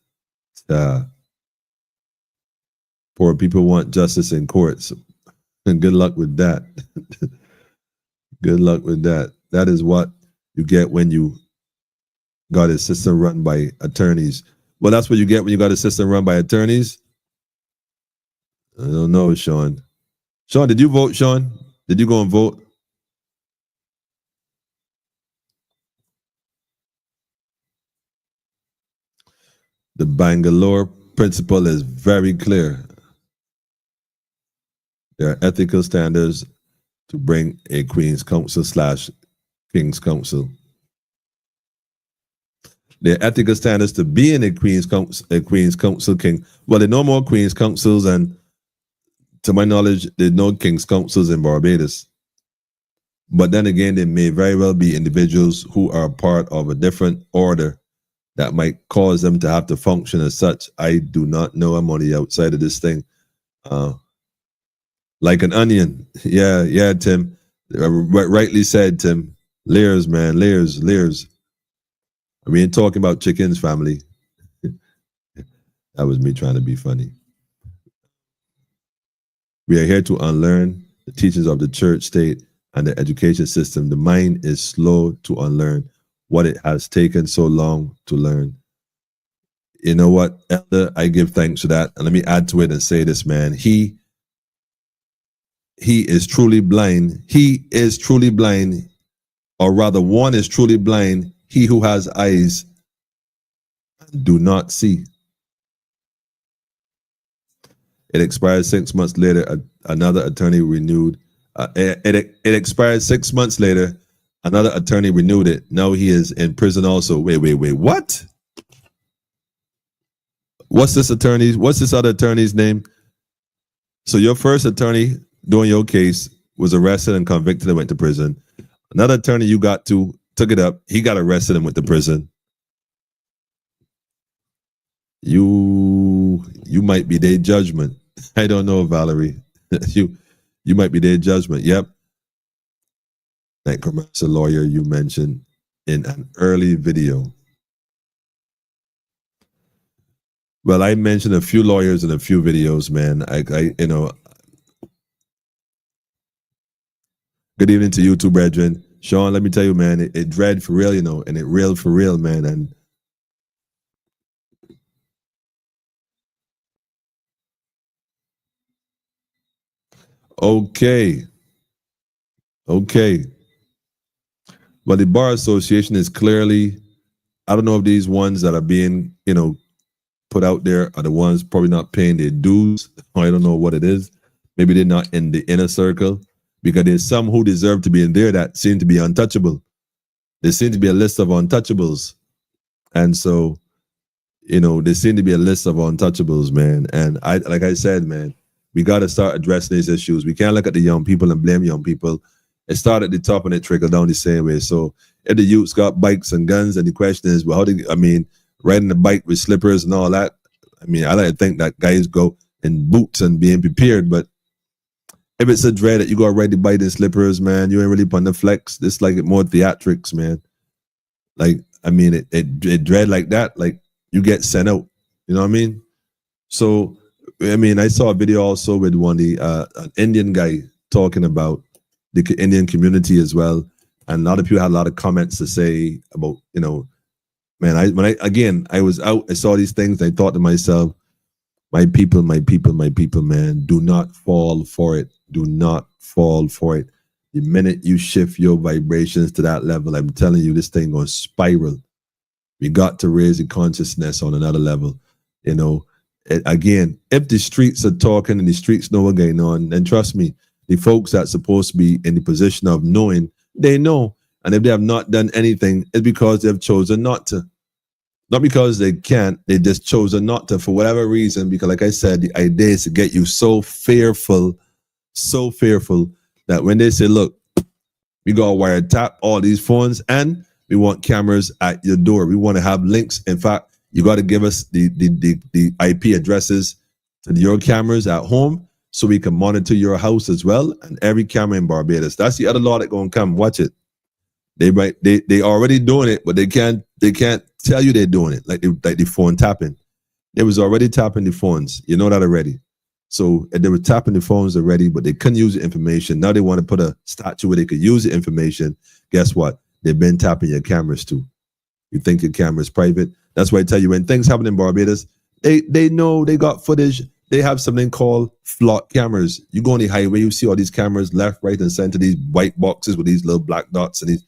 Poor people want justice in courts. And good luck with that. Good luck with that. That is what you get when you got a system run by attorneys. Well, that's what you get when you got a system run by attorneys. I don't know, Sean. Sean, did you vote, Sean? Did you go and vote? The Bangalore principle is very clear. There are ethical standards to bring a Queen's Counsel / King's Counsel. Their ethical standards to be in a Queen's Counsel King. Well, there are no more Queen's Councils, and to my knowledge, there's no King's Councils in Barbados. But then again, there may very well be individuals who are part of a different order that might cause them to have to function as such. I do not know. I'm on the outside of this thing. Like an onion. Yeah, Tim. Rightly said, Tim. Layers, man. Layers. We ain't talking about chickens, family. That was me trying to be funny. We are here to unlearn the teachings of the church, state, and the education system. The mind is slow to unlearn what it has taken so long to learn. You know what, Elder? I give thanks for that. And let me add to it and say this, man. He is truly blind. He is truly blind, or rather, one is truly blind. He who has eyes do not see. It expired 6 months later. Another attorney renewed. It expired 6 months later. Another attorney renewed it. Now he is in prison also. Wait. What? What's this other attorney's name? So your first attorney doing your case was arrested and convicted and went to prison. Another attorney you got to took it up. He got arrested and went to prison. You might be their judgment. I don't know, Valerie. you might be their judgment. Yep. That commercial lawyer you mentioned in an early video. Well, I mentioned a few lawyers in a few videos, man. I good evening to you too, brethren. Sean, let me tell you, man, it dread for real, and it real for real, man. And okay. But the Bar Association is clearly, I don't know if these ones that are being, put out there are the ones probably not paying their dues. I don't know what it is. Maybe they're not in the inner circle, because there's some who deserve to be in there that seem to be untouchable. There seems to be a list of untouchables. And so, there seem to be a list of untouchables, man. And like I said, man, we got to start addressing these issues. We can't look at the young people and blame young people. It started at the top and it trickled down the same way. So if the youths got bikes and guns, and the question is, well, riding the bike with slippers and all that. I like to think that guys go in boots and being prepared, but if it's a dread that you go ride the bike in slippers, man, you ain't really on the flex. It's like more theatrics, man. Like, it dread like that, like you get sent out. You know what I mean? So, I saw a video also with an Indian guy talking about the Indian community as well. And a lot of people had a lot of comments to say about, man, I was out, I saw these things, I thought to myself, my people, man, do not fall for it. Do not fall for it. The minute you shift your vibrations to that level, I'm telling you, this thing gonna spiral. We got to raise the consciousness on another level. Again, if the streets are talking and the streets know what's going on, then trust me, the folks that's supposed to be in the position of knowing, they know. And if they have not done anything, it's because they've chosen not to. Not because they can't, they just chosen not to for whatever reason. Because like I said, the idea is to get you so fearful that when they say, look, we got to wiretap all these phones and we want cameras at your door. We want to have links. In fact, you got to give us the IP addresses to your cameras at home so we can monitor your house as well, and every camera in Barbados. That's the other law that gonna come. Watch it. They already doing it, but they can't tell you they're doing it, like the phone tapping. They was already tapping the phones. You know that already. So they were tapping the phones already, but they couldn't use the information. Now they want to put a statue where they could use the information. Guess what? They've been tapping your cameras too. You think your camera's private? That's why I tell you, when things happen in Barbados, they know they got footage. They have something called flock cameras. You go on the highway, you see all these cameras left, right, and center, these white boxes with these little black dots, and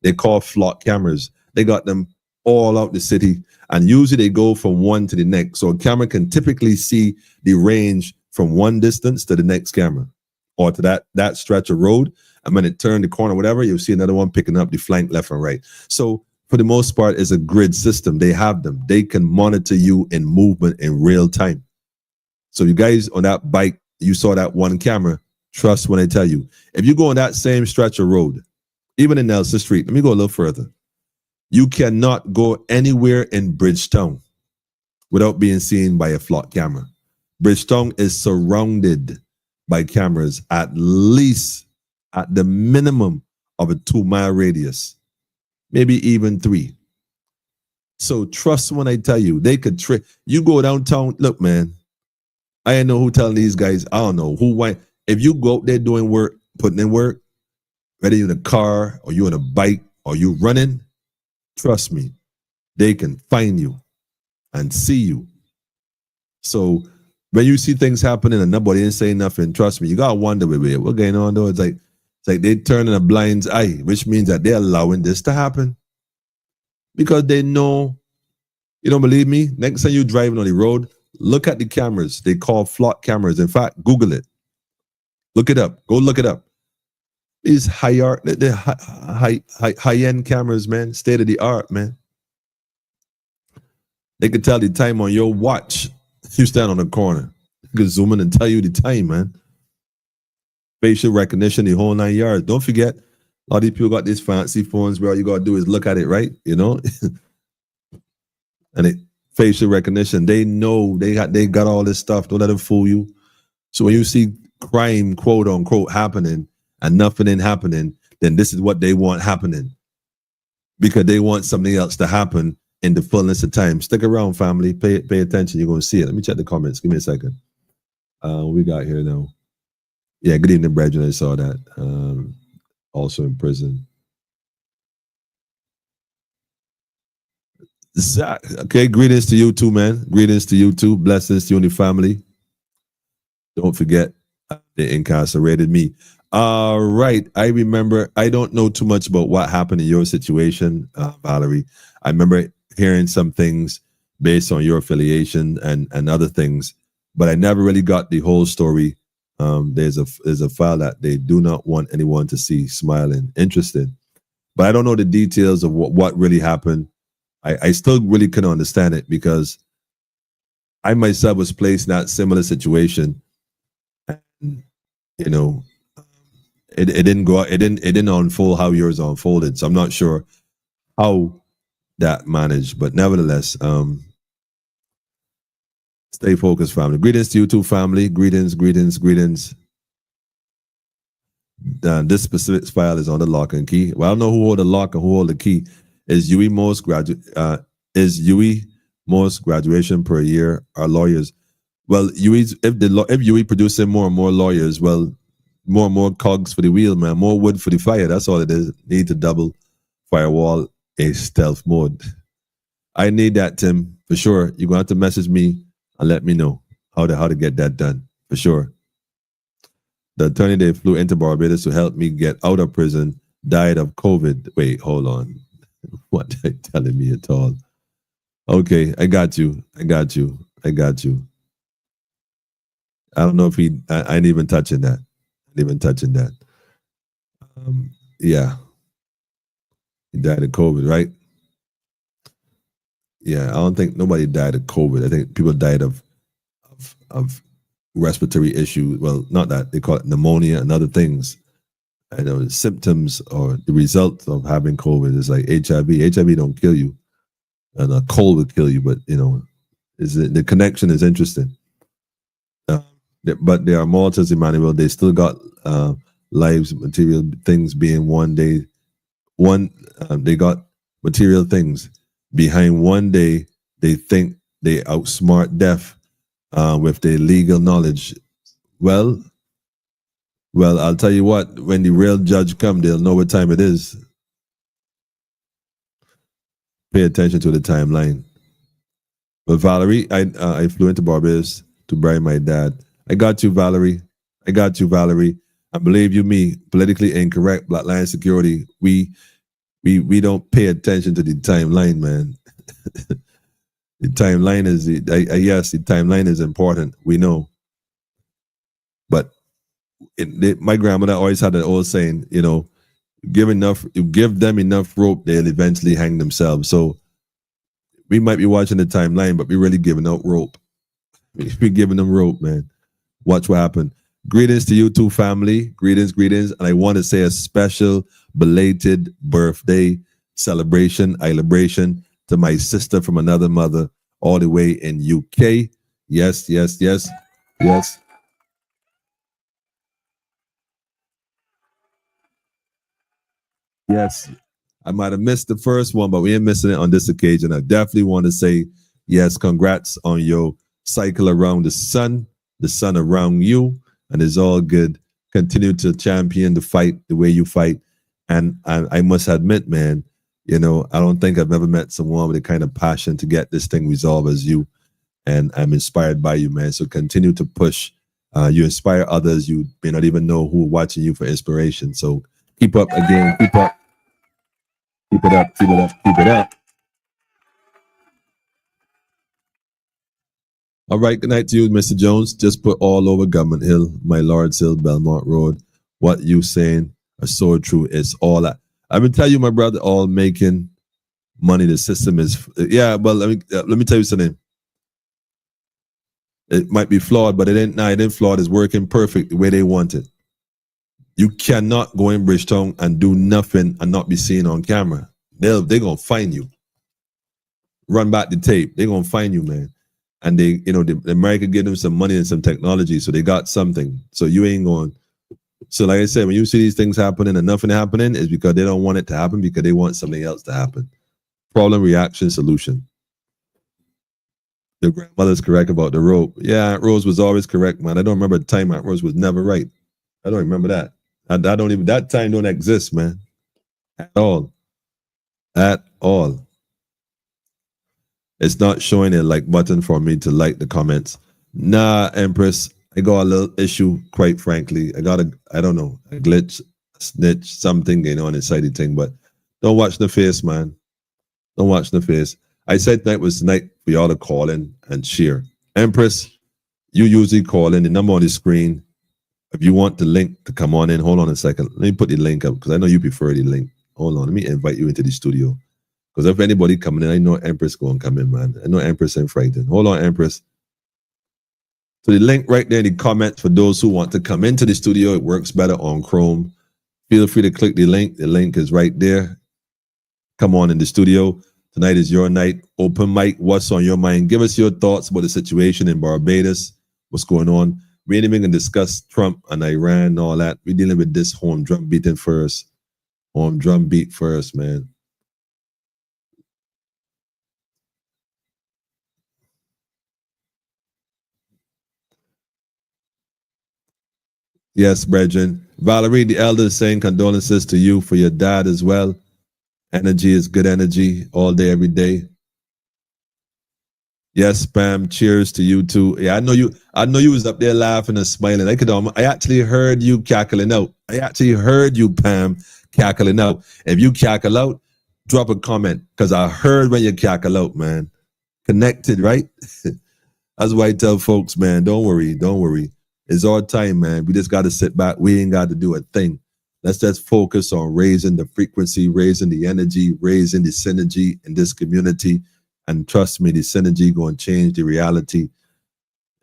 they call flock cameras. They got them all out the city, and usually they go from one to the next. So a camera can typically see the range from one distance to the next camera. or to that stretch of road. And when it turned the corner, whatever, you'll see another one picking up the flank left and right. So for the most part, it's a grid system. They have them. They can monitor you in movement in real time. So you guys on that bike, you saw that one camera. Trust when I tell you, if you go on that same stretch of road, even in Nelson Street, let me go a little further. You cannot go anywhere in Bridgetown without being seen by a flock camera. Bridgetown is surrounded by cameras at least at the minimum of a 2-mile radius, maybe even 3. So trust when I tell you, they could trick. You go downtown, look, man, I ain't know who telling these guys, I don't know who, why. If you go out there doing work, putting in work, whether you're in a car or you're on a bike or you running, trust me, they can find you and see you. So when you see things happening and nobody ain't saying nothing, trust me, you gotta wonder, wait, what's going on though? It's like they turning a blind eye, which means that they're allowing this to happen because they know. You don't believe me? Next time you're driving on the road, look at the cameras. They call flock cameras. In fact, Google it. Look it up. Go look it up. These high-end cameras, man, state of the art, man. They can tell the time on your watch. You stand on the corner. You can zoom in and tell you the time, man. Facial recognition, the whole 9 yards. Don't forget, a lot of these people got these fancy phones where all you got to do is look at it, right? You know? And facial recognition, they know they got all this stuff. Don't let them fool you. So when you see crime, quote unquote, happening and nothing ain't happening, then this is what they want happening because they want something else to happen in the fullness of time. Stick around, family. Pay attention. You're going to see it. Let me check the comments. Give me a second. What we got here now? Yeah, good evening, brethren. I saw that. Also in prison. Zach, okay, greetings to you too, man. Greetings to you too. Blessings to you and your family. Don't forget, they incarcerated me. All right. I remember, I don't know too much about what happened in your situation, Valerie. I remember hearing some things based on your affiliation and other things, but I never really got the whole story. There's a file that they do not want anyone to see smiling. Interesting. But I don't know the details of what really happened. I still really couldn't understand it because I myself was placed in that similar situation. And, you know, it didn't go. It didn't unfold how yours unfolded. So I'm not sure how that managed, but nevertheless, stay focused, family. Greetings to you too, family. Greetings. This specific file is on the lock and key. Well, I don't know who hold the lock and who hold the key. Is UE most graduation per year are lawyers? Well, if UE producing more and more lawyers, well, more and more cogs for the wheel, man, more wood for the fire. That's all it is. Need to double firewall a stealth mode. I need that, Tim, for sure. You're gonna have to message me and let me know how to get that done, for sure. The attorney they flew into Barbados to help me get out of prison died of COVID. Wait, hold on. What are you telling me at all? Okay, I got you. I don't know if I ain't even touching that. Yeah. He died of COVID, right? Yeah, I don't think nobody died of COVID. I think people died of respiratory issues. Well, not that. They call it pneumonia and other things. I know symptoms or the result of having COVID is like HIV. HIV don't kill you, and a cold will kill you. But you know, the connection is interesting. But there are Maltas, Emmanuel. They still got lives, material things being one day. They got material things behind one day. They think they outsmart death with their legal knowledge. Well, I'll tell you what, when the real judge come, they'll know what time it is. Pay attention to the timeline. But Valerie, I flew into Barbados to bury my dad. I got you, Valerie. I believe you me, politically incorrect, Black Line Security. We don't pay attention to the timeline, man. The timeline is, yes, the timeline is important. We know. But My grandmother always had an old saying, you give them enough rope, they'll eventually hang themselves. So we might be watching the timeline, but we really giving out rope. We giving them rope, man. Watch what happen. Greetings to you too, family. Greetings, greetings. And I want to say a special belated birthday celebration to my sister from another mother all the way in UK. Yes, yes, yes, yes. Yes. I might have missed the first one, but we ain't missing it on this occasion. I definitely want to say, yes, congrats on your cycle around the sun around you, and it's all good. Continue to champion the fight the way you fight. And I must admit, man, I don't think I've ever met someone with the kind of passion to get this thing resolved as you. And I'm inspired by you, man. So continue to push. You inspire others. You may not even know who are watching you for inspiration. So keep up again. Keep up. Keep it up, keep it up, keep it up. All right, good night to you, Mr. Jones. Just put all over Government Hill, my Lord's Hill, Belmont Road. What you saying are so true. It's all that. I will tell you, my brother, all making money. The system is, yeah, but let me tell you something. It might be flawed, but it ain't flawed. It's working perfect the way they want it. You cannot go in Bridgetown and do nothing and not be seen on camera. They're gonna find you. Run back the tape. They're gonna find you, man. And America give them some money and some technology, so they got something. So you ain't going. So like I said, when you see these things happening and nothing happening, is because they don't want it to happen, because they want something else to happen. Problem, reaction, solution. Your grandmother's correct about the rope. Yeah, Aunt Rose was always correct, man. I don't remember the time Aunt Rose was never right. I don't remember that. I don't even, that time don't exist, man. At all. At all. It's not showing a like button for me to like the comments. Nah, Empress, I got a little issue, quite frankly. I don't know, a glitch, a snitch, something going on inside the thing, but don't watch the face, man. Don't watch the face. I said tonight was tonight for y'all to call in and share. Empress, you usually call in, the number on the screen. If you want the link to come on in, hold on a second. Let me put the link up because I know you prefer the link. Hold on, let me invite you into the studio. Because if anybody coming in, I know Empress going to come in, man. I know Empress ain't frightened. Hold on, Empress. So the link right there in the comments for those who want to come into the studio. It works better on Chrome. Feel free to click the link. The link is right there. Come on in the studio. Tonight is your night. Open mic. What's on your mind? Give us your thoughts about the situation in Barbados. What's going on? We ain't even going to discuss Trump and Iran and all that. We're dealing with this home drum beating first. Home drum beat first, man. Yes, brethren. Valerie, the elder, is saying condolences to you for your dad as well. Energy is good energy all day, every day. Yes, Pam. Cheers to you too. Yeah, I know you. I know you was up there laughing and smiling. I actually heard you cackling out. I actually heard you, Pam, cackling out. If you cackle out, drop a comment because I heard when you cackle out, man. Connected, right? That's why I tell folks, man, don't worry, don't worry. It's our time, man. We just got to sit back. We ain't got to do a thing. Let's just focus on raising the frequency, raising the energy, raising the synergy in this community. And trust me, the synergy going to change the reality.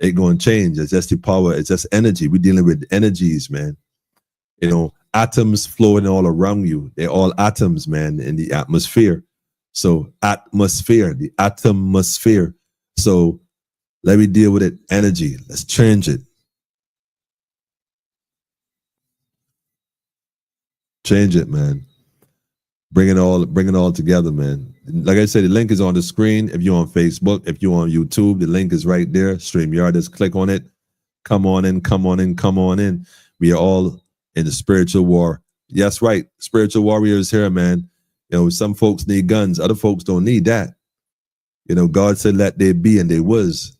It going to change. It's just the power. It's just energy. We're dealing with energies, man. You know, atoms flowing all around you. They're all atoms, man, in the atmosphere. So atmosphere, the atomosphere. So let me deal with it. Energy. Let's change it. Change it, man. Bring it all together, man. Like I said, the link is on the screen. If you're on Facebook, if you're on YouTube, the link is right there. StreamYard, just click on it. Come on in, come on in, come on in. We are all in the spiritual war. Yes, right. Spiritual warriors here, man. You know, some folks need guns. Other folks don't need that. You know, God said, let there be, and there was.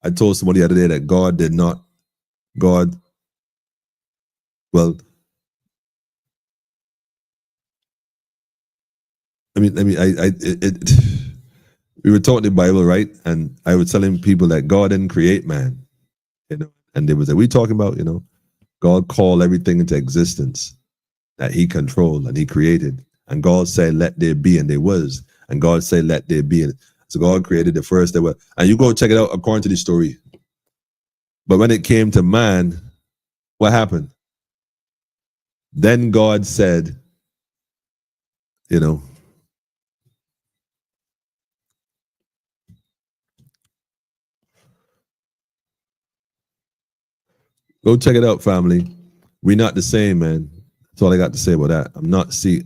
I told somebody the other day that God did not. Well, we were taught the Bible, right? And I was telling people that God didn't create man, you know, and they was like, we talking about, you know, God called everything into existence that he controlled and he created. And God said, let there be, and there was. And God said, let there be. And so God created the first that was. And you go check it out according to the story. But when it came to man, what happened? Then God said, you know, go check it out, family. We're not the same, man. That's all I got to say about that. I'm not seeing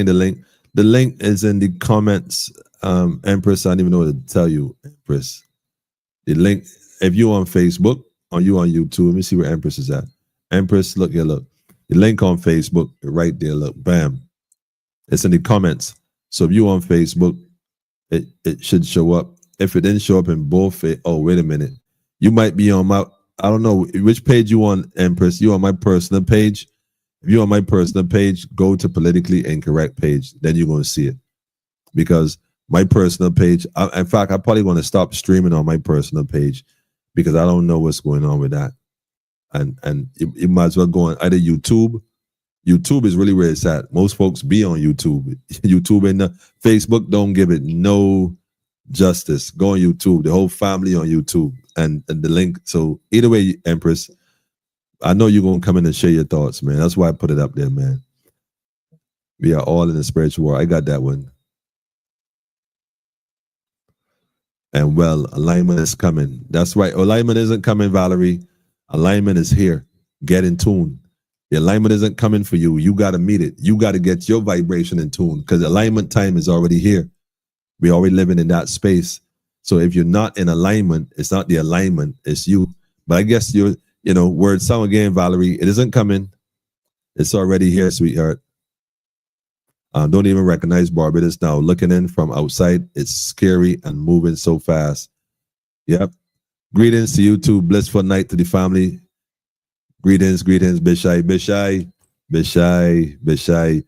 the link. The link is in the comments. Empress, I don't even know what to tell you, Empress. The link, if you on Facebook or you on YouTube, let me see where Empress is at. Empress, look here, look. The link on Facebook, right there, look, bam. It's in the comments. So if you on Facebook, it should show up. If it didn't show up in both, oh, wait a minute. You might be on my, I don't know, which page you on, Empress? You on my personal page? If you're on my personal page, go to politically incorrect page. Then you're going to see it. Because my personal page, in fact, I probably want to stop streaming on my personal page because I don't know what's going on with that. And you might as well go on either YouTube. YouTube is really where it's at. Most folks be on YouTube. YouTube and Facebook don't give it no justice. Go on YouTube. The whole family on YouTube and the link. So either way, Empress, I know you're going to come in and share your thoughts, man. That's why I put it up there, man. We are all in the spiritual world. I got that one. And well, alignment is coming. That's right. Alignment isn't coming, Valerie. Alignment is here. Get in tune. The alignment isn't coming for you. You got to meet it. You got to get your vibration in tune because alignment time is already here. We're already living in that space. So if you're not in alignment, it's not the alignment, it's you. But I guess word sound again, Valerie. It isn't coming. It's already here, sweetheart. Don't even recognize Barbados now. Looking in from outside, it's scary and moving so fast. Yep. Greetings to you too. Blissful night to the family. Greetings, Bishai, Bishai, Bishai, Bishai.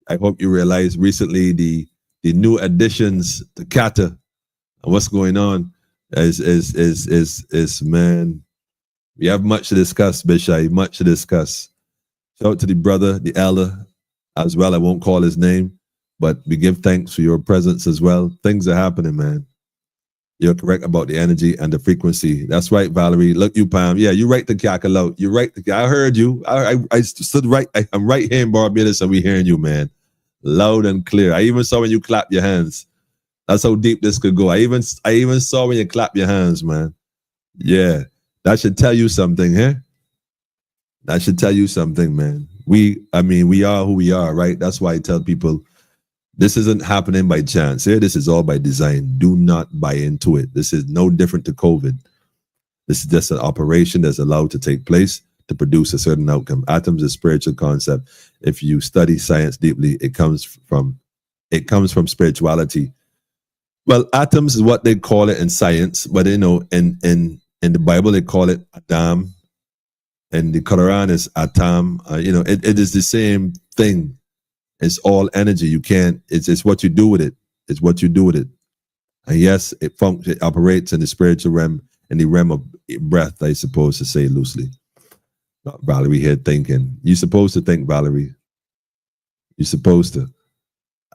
I hope you realize recently the new additions to Kata and what's going on is man. We have much to discuss, Bishai, much to discuss. Shout out to the brother, the elder, as well. I won't call his name, but we give thanks for your presence as well. Things are happening, man. You're correct about the energy and the frequency. That's right, Valerie. Look, you, Pam. Yeah, you're right to Kakalo. You're right. I heard you. I stood right. I'm right here in Barbados, and we hearing you, man. Loud and clear. I even saw when you clap your hands. That's how deep this could go. I even saw when you clap your hands, man. Yeah, that should tell you something, huh? That should tell you something, man. We are who we are, right? That's why I tell people this isn't happening by chance. Here, this is all by design. Do not buy into it. This is no different to COVID. This is just an operation that's allowed to take place to produce a certain outcome. Atoms is a spiritual concept. If you study science deeply, it comes from spirituality. Well, atoms is what they call it in science, but in the Bible they call it Adam, and the Quran is Atam. It is the same thing. It's all energy. You can't. It's what you do with it. It's what you do with it. And yes, it operates in the spiritual realm, in the realm of breath. I suppose to say loosely. Not Valerie here thinking. You're supposed to think, Valerie. You're supposed to.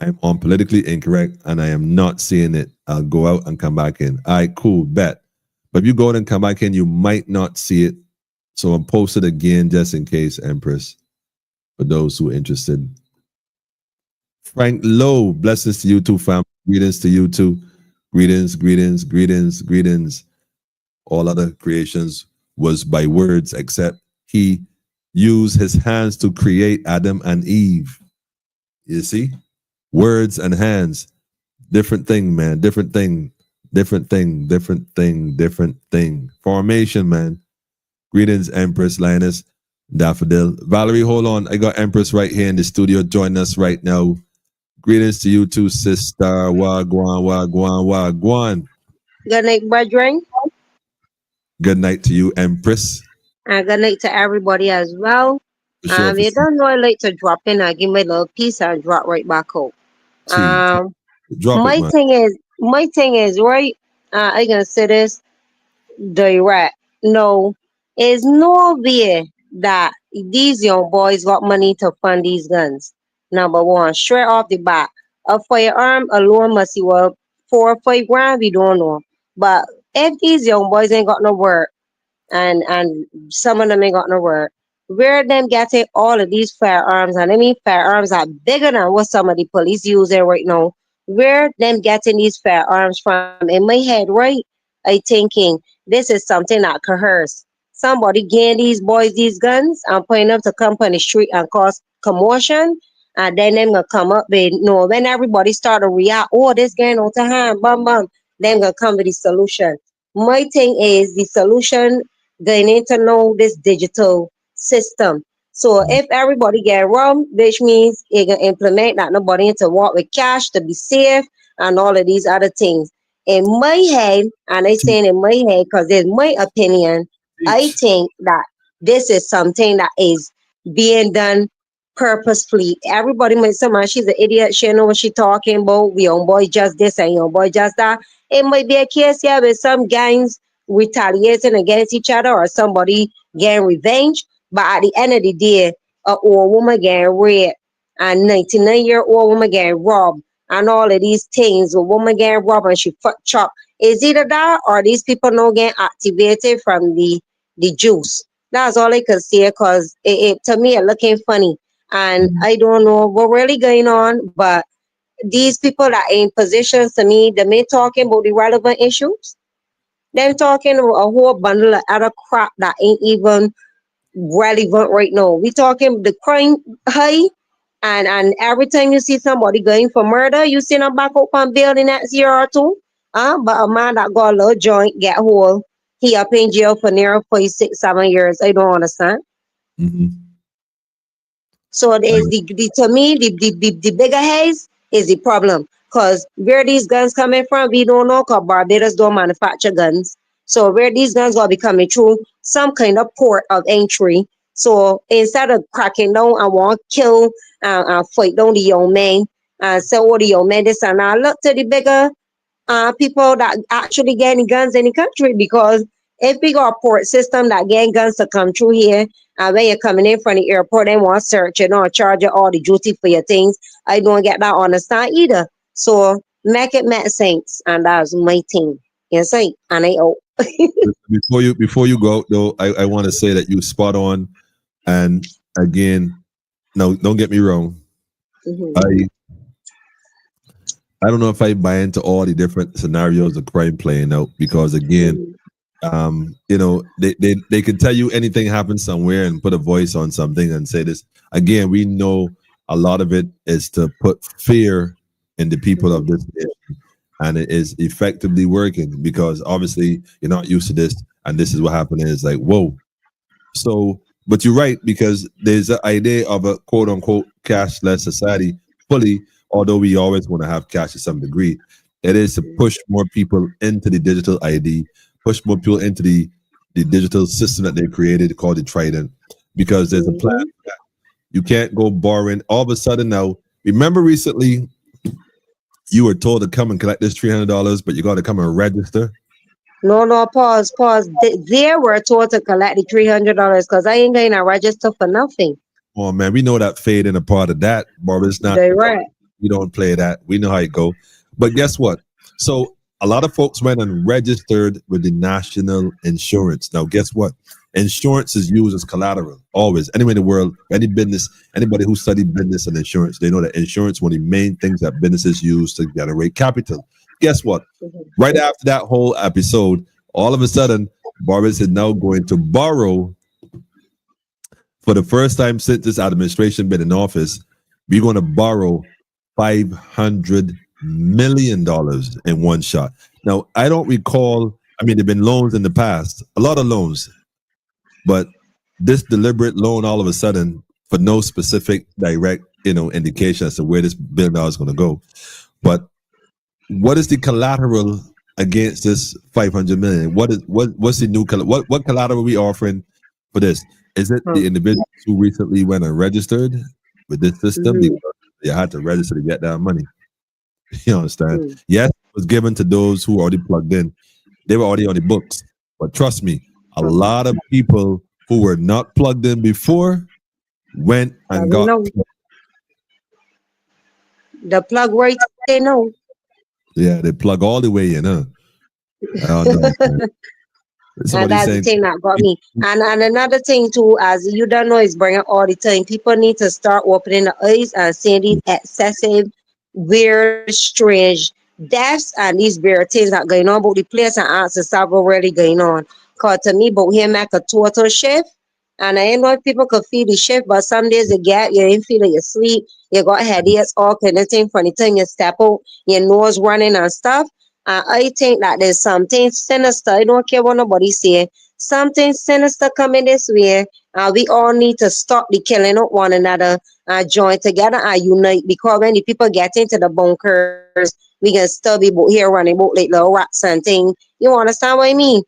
I am on politically incorrect, and I am not seeing it. I'll go out and come back in. All right, cool, bet. But if you go out and come back in, you might not see it. So I'll post it again just in case, Empress, for those who are interested. Frank Lowe, blessings to you too, family. Greetings to you too. Greetings, greetings, greetings, greetings. All other creations was by words, except he used his hands to create Adam and Eve. You see? Words and hands. Different thing, man. Different thing. Different thing. Different thing. Different thing. Formation, man. Greetings, Empress, Linus, Daffodil. Valerie, hold on. I got Empress right here in the studio joining us right now. Greetings to you too, sister. Wagwan, wagwan, wagwan. Good night, brethren. Good night to you, Empress. And good night to everybody as well. Sure, You don't know I like to drop in and give my little piece and drop right back out. Drop my it, man. thing is right. I gonna say this direct. No, it's nowhere that these young boys got money to fund these guns. Number one, straight off the bat, a firearm alone must be worth 4 or 5 grand. We don't know, but if these young boys ain't got no work, and some of them ain't got no work. Where them getting all of these firearms, and I mean firearms are bigger than what some of the police using right now. Where them getting these firearms from? In my head, right? I thinking this is something that coerce. Somebody gave these boys these guns and point them to come on the street and cause commotion. And then them gonna come up with when everybody start to react, oh, this going on to hand, bum bum, them gonna come with the solution. My thing is the solution they need to know this digital system. So if everybody get robbed, which means it can implement that nobody need to walk with cash to be safe and all of these other things. In my head, and I saying in my head because it's my opinion, I Teach. think that this is something that is being done purposefully. Everybody might say, man, she's an idiot. She know what she talking about. We young boy just this and young boy just that. It might be a case here with some gangs retaliating against each other or somebody getting revenge. But at the end of the day, a old woman getting raped and 99-year-old woman getting robbed and all of these things, a woman getting robbed and she fuck chop. Is either that or these people not getting activated from the juice. That's all I can say because to me it looking funny. And I don't know what really going on, but these people that in positions to me, they may talking about the relevant issues. Them talking about a whole bundle of other crap that ain't even relevant right now. We talking the crime high, and every time you see somebody going for murder, you see them back up on bail in next year or two. But a man that got a little joint get hold, he up in jail for near 5, 6, 7 years. I don't understand. Mm-hmm. So it is the to me the bigger haze is the problem. Cause where these guns coming from, we don't know. Cause Barbados don't manufacture guns. So where these guns gonna be coming through some kind of port of entry. So instead of cracking down and want to kill and fight down the young man and say, oh, the young man this and that, look to the bigger people that actually getting guns in the country because if we got a port system that getting guns to come through here, and when you're coming in from the airport, they want to search you, know, charge you all the duty for your things. I don't get that understand either. So make it make sense, and that's my thing. Yes, and I oh. Before you go out though, I want to say that you spot on. And again, no, don't get me wrong. Mhm, I I don't know if I buy into all the different scenarios of crime playing out because again, mhm, they can tell you anything happened somewhere and put a voice on something and say this. Again, we know a lot of it is to put fear in the people of mhm, this nation, and it is effectively working because obviously you're not used to this, and this is what happened. And it's like whoa. So, but you're right because there's an idea of a quote unquote cashless society fully, although we always want to have cash to some degree. It is to push more people into the digital ID, push more people into the digital system that they created called the Trident, because there's a plan. mhm. You can't go borrowing all of a sudden now. Remember recently you were told to come and collect this $300, but you got to come and register. No, no, pause, pause. They were told to collect the $300 because I ain't going to register for nothing. Oh man, we know that fade in a part of that, but it's not. They right. We don't play that. We know how it go. But guess what? So a lot of folks went and registered with the national insurance. Now, guess what? Insurance is used as collateral always. Anywhere in the world, any business, anybody who studied business and insurance, they know that insurance one of the main things that businesses use to generate capital. Guess what? Mhm. Right after that whole episode, all of a sudden, Barbados is now going to borrow for the first time since this administration been in office. We're going to borrow $500 million in one shot. Now, I don't recall. I mean, there've been loans in the past, a lot of loans, but this deliberate loan all of a sudden for no specific direct, indication as to where this $1 billion is going to go. But what is the collateral against this 500 million? What's the new what collateral are we offering for this? Is it the individuals who recently went and registered with this system Mhm, because they had to register to get that money? You understand? mhm, Yes, it was given to those who already plugged in. They were already on the books. But trust me, a mhm, lot of people who were not plugged in before went and got No. The plug right there, no. yeah, they plug all the way in, huh? I don't know. Man. And Somebody that's the saying thing that got me. And another thing too, as you don't know, is bringing all the time. People need to start opening the eyes and seeing these excessive, weird, strange deaths and these weird things that going on. But the place and answer stuff already going on. Cause to me, but here make a total shift. And I ain't know if people could feel the shift, but some days you get you ain't feeling your sleep, you got headaches, all kind of thing from the time you step out, your nose running and stuff. I think that there's something sinister. I don't care what nobody say. Something sinister coming this way. We all need to stop the killing of one another, join together and unite. Because when the people get into the bunkers, we can still be both here running both like little rats and things. You understand what I mean?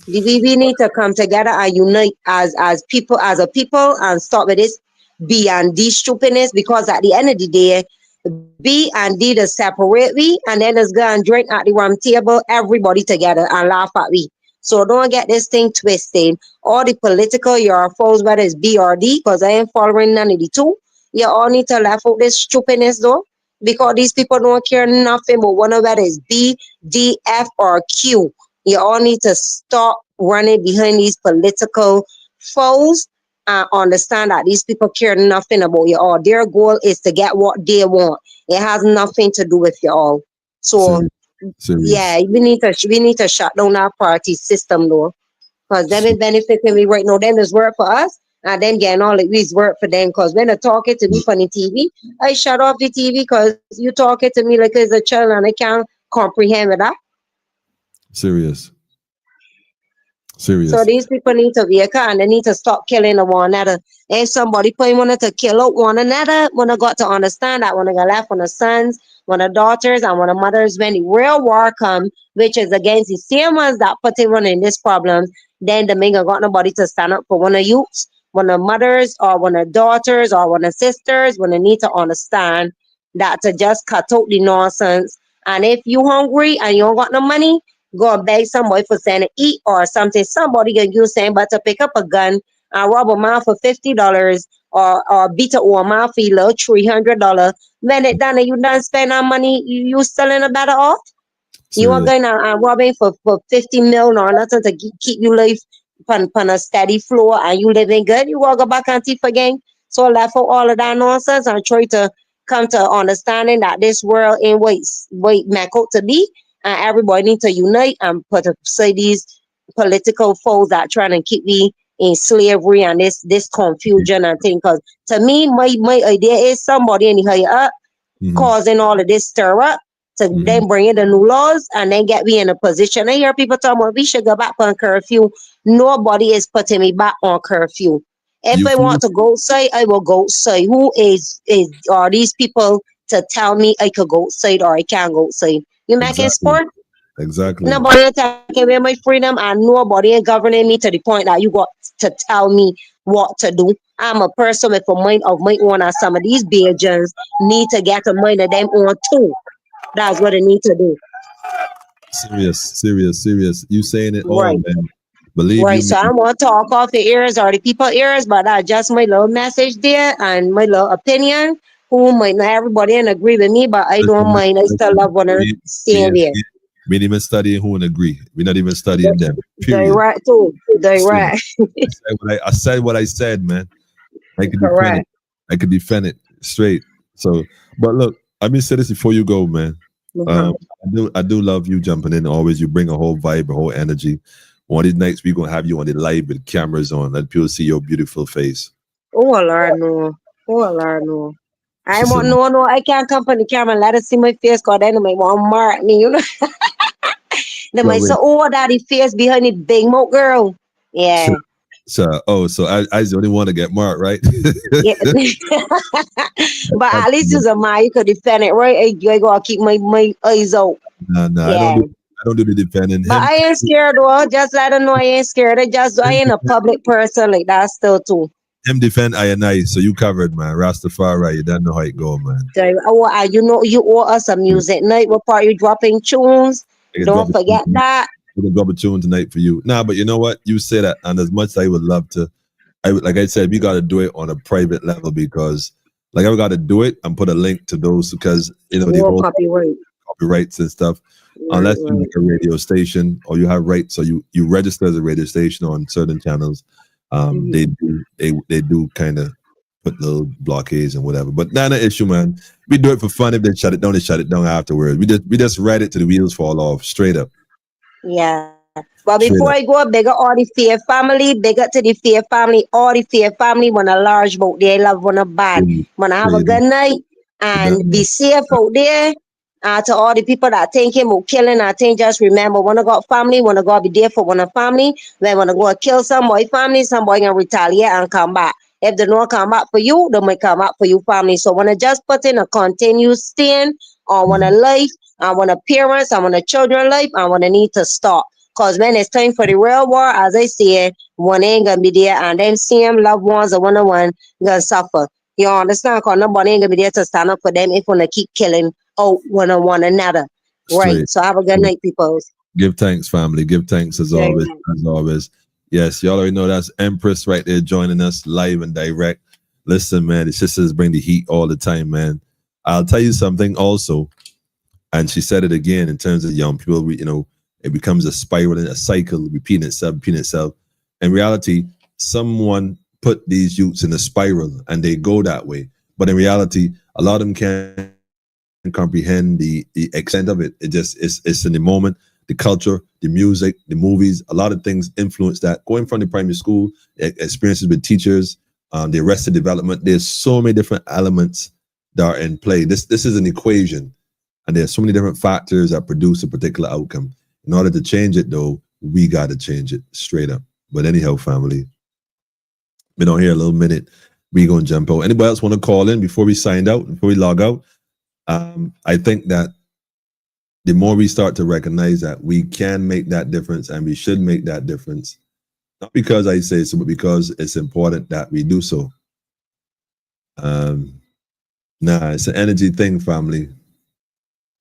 We need to come together and unite as people, as a people, and stop with this B and D stupidness. Because at the end of the day, B and D to separate we, and then let's go and drink at the round table, everybody together, and laugh at we. So don't get this thing twisted. All the political your foes, whether it's B or D, because I ain't following none of the two. You all need to laugh out this stupidness though, because these people don't care nothing but one of whether it's B, D, F, or Q. You all need to stop running behind these political foes and understand that these people care nothing about you all. Their goal is to get what they want. It has nothing to do with you all. So serious. yeah, we need to shut down our party system though. Because them is benefiting me right now. Them is work for us. And then getting all of these work for them. Because when they're talking to me from the TV, I shut off the TV because you talking to me like it's a child and I can't comprehend with that. Serious. So these people need to be and they need to stop killing one another. If somebody wanted to kill out one another, when I got to understand that when I got left on the sons, when the daughters and when the mothers, when the real war come, which is against the same ones that put everyone in this problem, then the men got nobody to stand up for one of youths, one of mothers or one of daughters or one of sisters, when they need to understand that to just cut out the nonsense. And if you hungry and you don't got no money, go and beg somebody for saying to eat or something. Somebody can use saying, but to pick up a gun and rob a man for $50 or beat a woman for $300. When it done and you done spend that money, you still in a better off. You are going to robbing for 50 mil or nothing to keep you life on a steady floor and you living good. You will go back and thief again. So left for all of that nonsense and try to come to understanding that this world ain't wait make out to be, and everybody need to unite and put aside these political foes that trying to keep me in slavery and this confusion and thing. Because to me, my idea is somebody in the higher up causing all of this stir up to then bring in the new laws and then get me in a position. I hear people talking about we should go back on curfew. Nobody is putting me back on curfew. If I want to go outside, I will go outside. Who are these people to tell me I could go outside or I can't go outside? You making sport? Exactly. Nobody ain't taking away my freedom and nobody ain't governing me to the point that you got to tell me what to do. I'm a person with a mind of my own, and some of these Bajans need to get a mind of them own too. That's what they need to do. Serious. You saying it all, Right. man. Believe Right. you So me. I want to talk off the ears or the people ears, but that's just my little message there and my little opinion. Who might not everybody and agree with me, but I don't mind. I still love when they're staying there. We didn't even study who and agree. We're not even studying them. Period. Direct too. Direct. I said what I said, man. I could defend Correct. it. I could defend it straight. So, but look, let me say this before you go, man. I do love you jumping in. Always, you bring a whole vibe, a whole energy. One of these nights we're gonna have you on the live with cameras on. Let people see your beautiful face. Oh Lord, no. Oh Lord, no. I She said, want no. I can't come on the camera and let her see my face because then they might want to mark me, you know. They might say, oh, daddy face behind the big mouth girl. Yeah. So I the only one to get marked, right? Yeah. But at least as a man, you could defend it, right? I gotta keep my eyes out. No, Yeah. I don't do the defending. But I ain't scared though. Just let them know I ain't scared. I ain't a public person like that still too. Him defend I and I, so you covered, man. Rastafari, you don't know how it go, man. You know, you owe us a music night. What part you dropping tunes? Don't forget that. we're gonna drop a tune tonight for you. Nah, but you know what? You say that, and as much as I would love to, like I said, we got to do it on a private level because, like, I got to do it and put a link to those because the No whole copyright. copyrights and stuff. Right, Unless you right. make a radio station or you have rights, so you register as a radio station on certain channels. They do kind of put little blockades and whatever. But not an issue, man. We do it for fun. If they shut it down, they shut it down afterwards. We just read it till the wheels fall off. Straight up. Yeah. But Straight before up. I go, big up all the Fear family, big up to the Fear family, all the Fear family, when a large boat they love one a bad. Wanna have a Crazy. good night You and done be know. safe out there. To all the people that thinking about killing, I think just remember, wanna go family, wanna go be there for one of family. When wanna go kill some boy family, some boy gonna retaliate and come back. If they don't come back for you, they might come back for you family. So wanna just put in a continuous stand on one a life, and one a parents, and one a children life, and wanna need to stop. Cause when it's time for the real war, as I said, one ain't gonna be there, and then same loved ones or one gonna suffer. You understand? Cause nobody ain't gonna be there to stand up for them if wanna keep killing out one another. Right. Straight. So have a good night, people. Give thanks, family. Give thanks as Very always. much. As always. Yes, y'all already know that's Empress right there joining us live and direct. Listen, man, the sisters bring the heat all the time, man. I'll tell you something also, and she said it again in terms of young people. It becomes a spiral and a cycle, repeating itself. In reality, someone put these youths in a spiral and they go that way. But in reality, a lot of them can't comprehend the extent of it. It's in the moment, the culture, the music, the movies, a lot of things influence that. Going from the primary school, experiences with teachers, the arrested development, there's so many different elements that are in play. This is an equation, and there's so many different factors that produce a particular outcome. In order to change it, though, we got to change it straight up. But anyhow, family, been on here a little minute. We gonna jump out. Anybody else want to call in before we sign out, before we log out? I think that the more we start to recognize that we can make that difference and we should make that difference, not because I say so, but because it's important that we do so. It's an energy thing, family.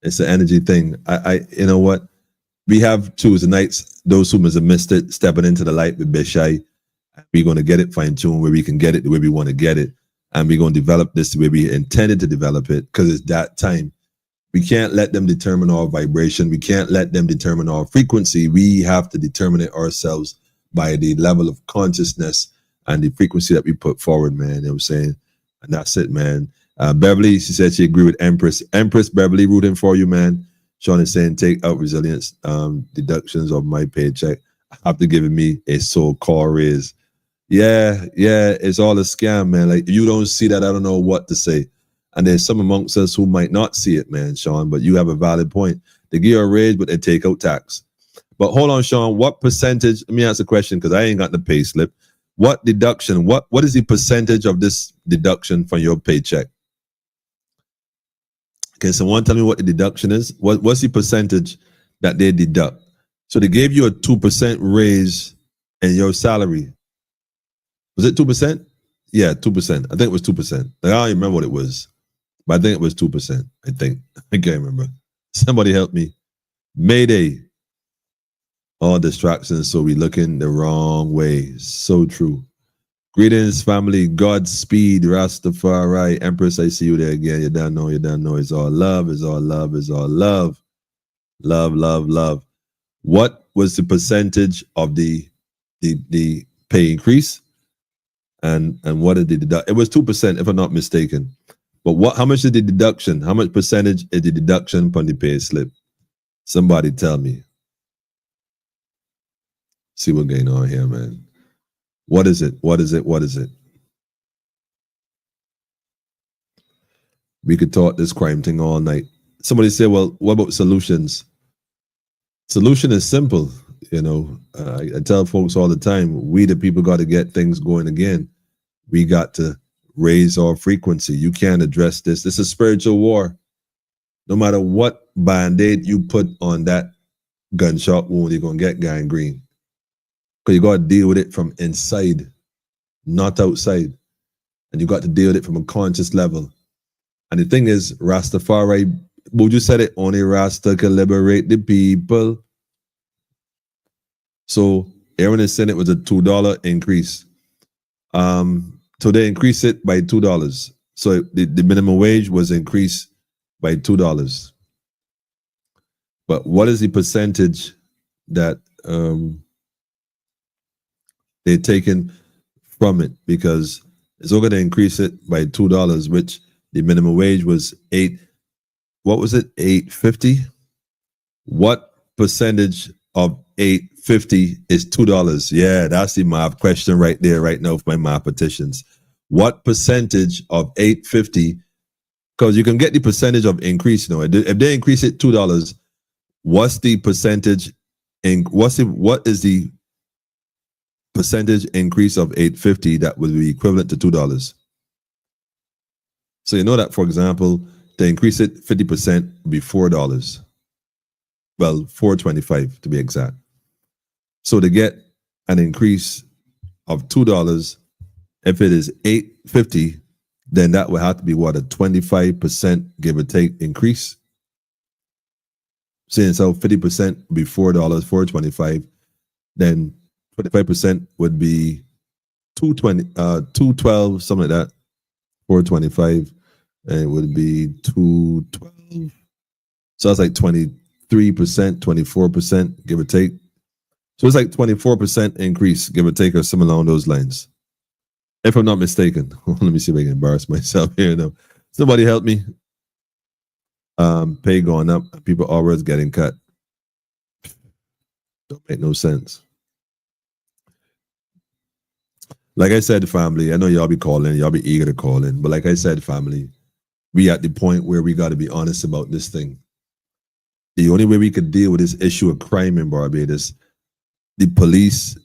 It's an energy thing. You know what? We have Tuesday nights. Those who have missed it, stepping into the light with Bishai. We're going to get it fine-tuned where we can get it the way we want to get it. And we're going to develop this the way we intended to develop it because it's that time. We can't let them determine our vibration. We can't let them determine our frequency. We have to determine it ourselves by the level of consciousness and the frequency that we put forward, man. You know what I'm saying? And that's it, man. Beverly, she said she agreed with Empress. Empress, Beverly, rooting for you, man. Sean is saying take out resilience deductions of my paycheck after giving me a so-called raise. Yeah, it's all a scam, man. Like, if you don't see that, I don't know what to say. And there's some amongst us who might not see it, man, Sean, but you have a valid point. They give you a raise, but they take out tax. But hold on, Sean, what percentage, let me ask a question because I ain't got the pay slip. What deduction, what is the percentage of this deduction from your paycheck? Can someone tell me what the deduction is? What's the percentage that they deduct? So they gave you a 2% raise in your salary. Was it 2%? Yeah, 2%. I think it was 2%. I don't remember what it was, but I think it was 2%. I think. I can't remember. Somebody help me. Mayday. All distractions, so we looking the wrong way. So true. Greetings, family. Godspeed, Rastafari. Empress, I see you there again. You don't know. It's all love. It's all love. It's all love. Love, love, love. What was the percentage of the pay increase? And what did they deduct? It was 2%, if I'm not mistaken. But how much is the deduction? How much percentage is the deduction from the pay slip? Somebody tell me. See what's going on here, man. What is it? What is it? What is it? We could talk this crime thing all night. Somebody said, well, what about solutions? Solution is simple. I tell folks all the time, we the people got to get things going again. We got to raise our frequency. You can't address this. This is spiritual war. No matter what band-aid you put on that gunshot wound, you're going to get gangrene. Because you got to deal with it from inside, not outside. And you got to deal with it from a conscious level. And the thing is, Rastafari, Buju said it, only Rasta can liberate the people. So here in the Senate was a $2 increase. So they increased it by $2. So the minimum wage was increased by $2. But what is the percentage that they're taking from it? Because it's all going to increase it by $2, which the minimum wage was what was it? $8.50. What percentage of $8.50 is $2? Yeah, that's the math question right there, right now, for my mathematicians. What percentage of $8.50? Because you can get the percentage of increase. You know, if they increase it $2, what's the percentage? What is the percentage increase of $8.50 that would be equivalent to $2? So you know that, for example, to increase it 50% would be $4. Well, $4.25 to be exact. So to get an increase of $2, if it is $8.50, then that would have to be what, a 25% give or take increase. Saying so 50% would be $4, $4.25. Then 25% would be $2.12, something like that. $4.25, and it would be $2.12. So that's like 23%, 24%, give or take. So it's like 24% increase, give or take, or something along those lines. If I'm not mistaken. Let me see if I can embarrass myself here now. Somebody help me. Pay going up, people always getting cut. Don't make no sense. Like I said, family, I know y'all be calling, y'all be eager to call in, but like I said, family, we at the point where we got to be honest about this thing. The only way we could deal with this issue of crime in Barbados, the police,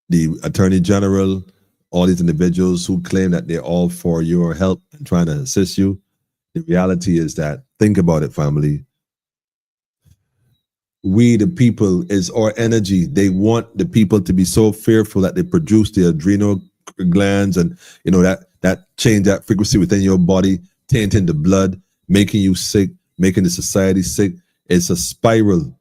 the attorney general, all these individuals who claim that they're all for your help and trying to assist you, the reality is that, think about it, family. We, the people, is our energy. They want the people to be so fearful that they produce the adrenal glands and, you know, that change that frequency within your body, tainting the blood, making you sick, making the society sick. It's a spiral.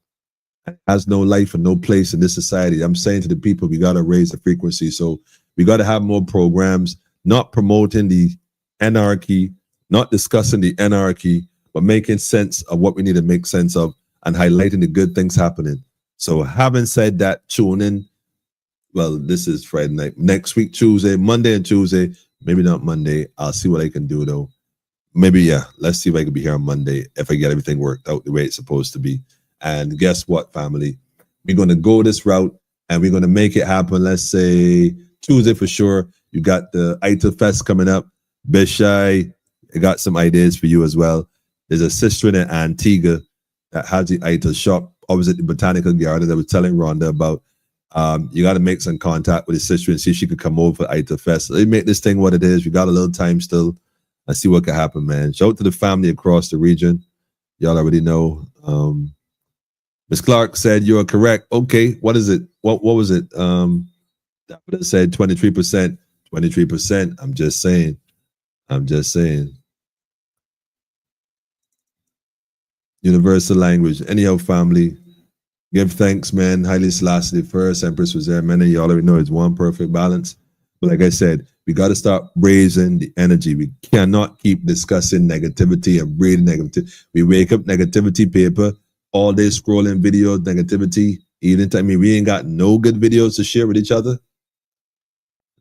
It has no life and no place in this society. I'm saying to the people, we got to raise the frequency. So we got to have more programs, not promoting the anarchy, not discussing the anarchy, but making sense of what we need to make sense of and highlighting the good things happening. So having said that, tune in. Well, this is Friday night. Next week, Tuesday, Monday and Tuesday. Maybe not Monday. I'll see what I can do, though. Maybe, yeah. Let's see if I can be here on Monday if I get everything worked out the way it's supposed to be. And guess what, family? We're going to go this route and we're going to make it happen. Let's say Tuesday for sure. You got the ITIL Fest coming up. Bishai, I got some ideas for you as well. There's a sister in Antigua that has the ITIL shop opposite the Botanical Garden that I was telling Rhonda about. You got to make some contact with his sister and see if she could come over for ITIL Fest. Let me make this thing what it is. We got a little time still. Let's see what can happen, man. Shout out to the family across the region. Y'all already know. Ms. Clark said you are correct. Okay, what is it? What was it? That would have said 23%. 23%. I'm just saying. Universal language. Anyhow, family, give thanks, man. Haile Selassie first, Empress was there. Many of y'all already know it's one perfect balance. But like I said, we got to start raising the energy. We cannot keep discussing negativity and breeding negativity. We wake up negativity paper all day scrolling videos, negativity. Even I mean, we ain't got no good videos to share with each other.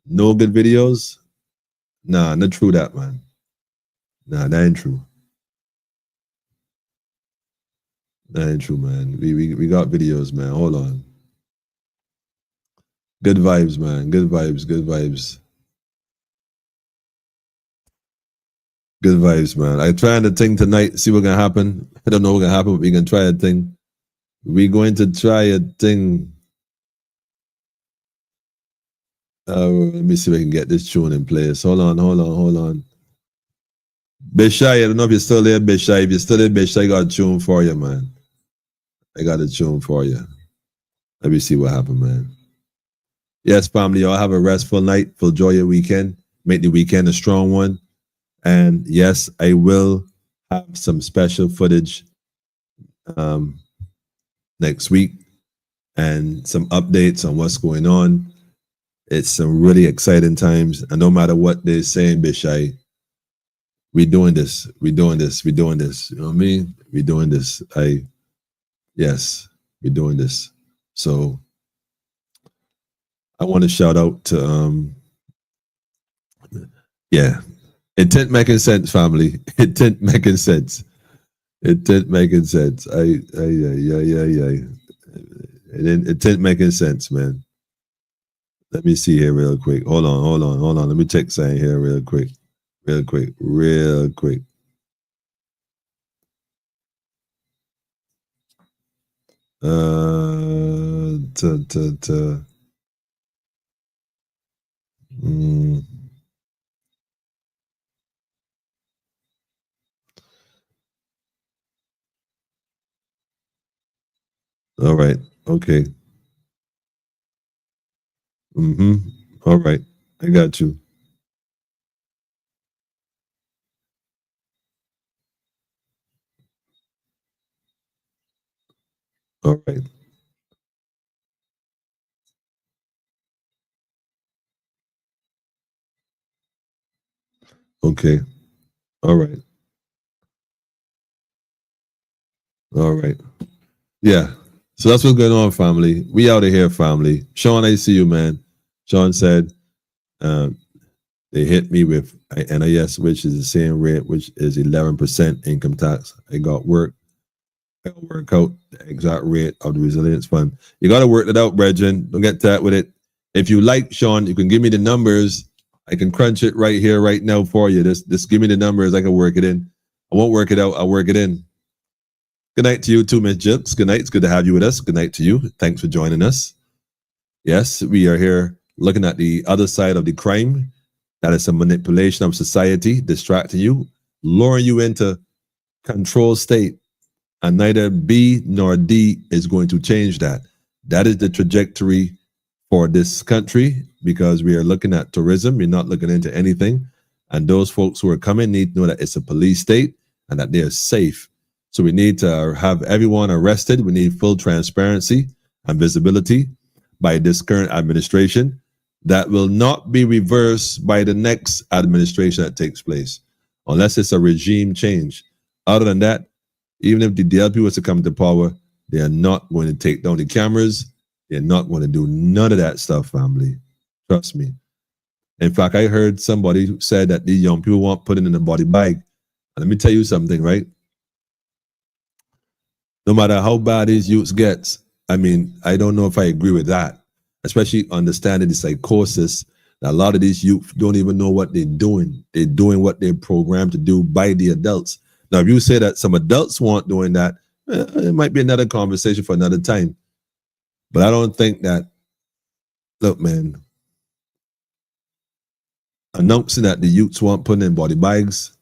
No good videos. Nah, not true that, man. Nah, that ain't true. That ain't true, man. We got videos, man. Hold on. Good vibes, man. Good vibes. Good vibes. Good vibes, man. I trying to think tonight, see what's gonna happen. I don't know what's gonna happen, but we can try a thing. We're going to try a thing. Let me see if I can get this tune in place. Hold on. Bishai, I don't know if you're still there, Bishai. If you're still there, Bishai, I got a tune for you, man. I got a tune for you. Let me see what happened, man. Yes, family, y'all have a restful night. Enjoy your weekend. Make the weekend a strong one. And yes, I will have some special footage next week. and some updates on what's going on. It's some really exciting times. And no matter what they're saying, Bishai, we doing this. We doing this. We doing this. You know what I mean? We doing this. Yes, we're doing this. So I want to shout out to yeah. It didn't making sense, family. It didn't making sense. It didn't making sense. It didn't making sense, man. Let me see here real quick. Hold on. Let me check something here real quick. Real quick. All right. Okay. All right. I got you. All right. Okay. All right. All right. Yeah. So that's what's going on, family. We out of here, family. Sean, I see you, man. Sean said they hit me with NIS, which is the same rate, which is 11% income tax. I got work. I got to work out the exact rate of the resilience fund. You got to work it out, brethren. Don't get that with it. If you like, Sean, you can give me the numbers. I can crunch it right here, right now for you. Just give me the numbers. I can work it in. I won't work it out. I'll work it in. Good night to you too, Miss Jips. Good night. It's good to have you with us. Good night to you. Thanks for joining us. Yes, we are here looking at the other side of the crime. That is a manipulation of society, distracting you, luring you into control state. And neither B nor D is going to change that. That is the trajectory for this country because we are looking at tourism. We're not looking into anything. And those folks who are coming need to know that it's a police state and that they are safe. So we need to have everyone arrested. We need full transparency and visibility by this current administration. That will not be reversed by the next administration that takes place, unless it's a regime change. Other than that, even if the DLP was to come to power, they are not going to take down the cameras. They're not going to do none of that stuff, family. Trust me. In fact, I heard somebody who said that these young people want put it in a body bag. And let me tell you something, right? No matter how bad these youths gets, I mean, I don't know if I agree with that, especially understanding the psychosis that a lot of these youth don't even know what they're doing. They're doing what they're programmed to do by the adults. Now, if you say that some adults want doing that, it might be another conversation for another time. But I don't think that, look, man, announcing that the youths want putting in body bags,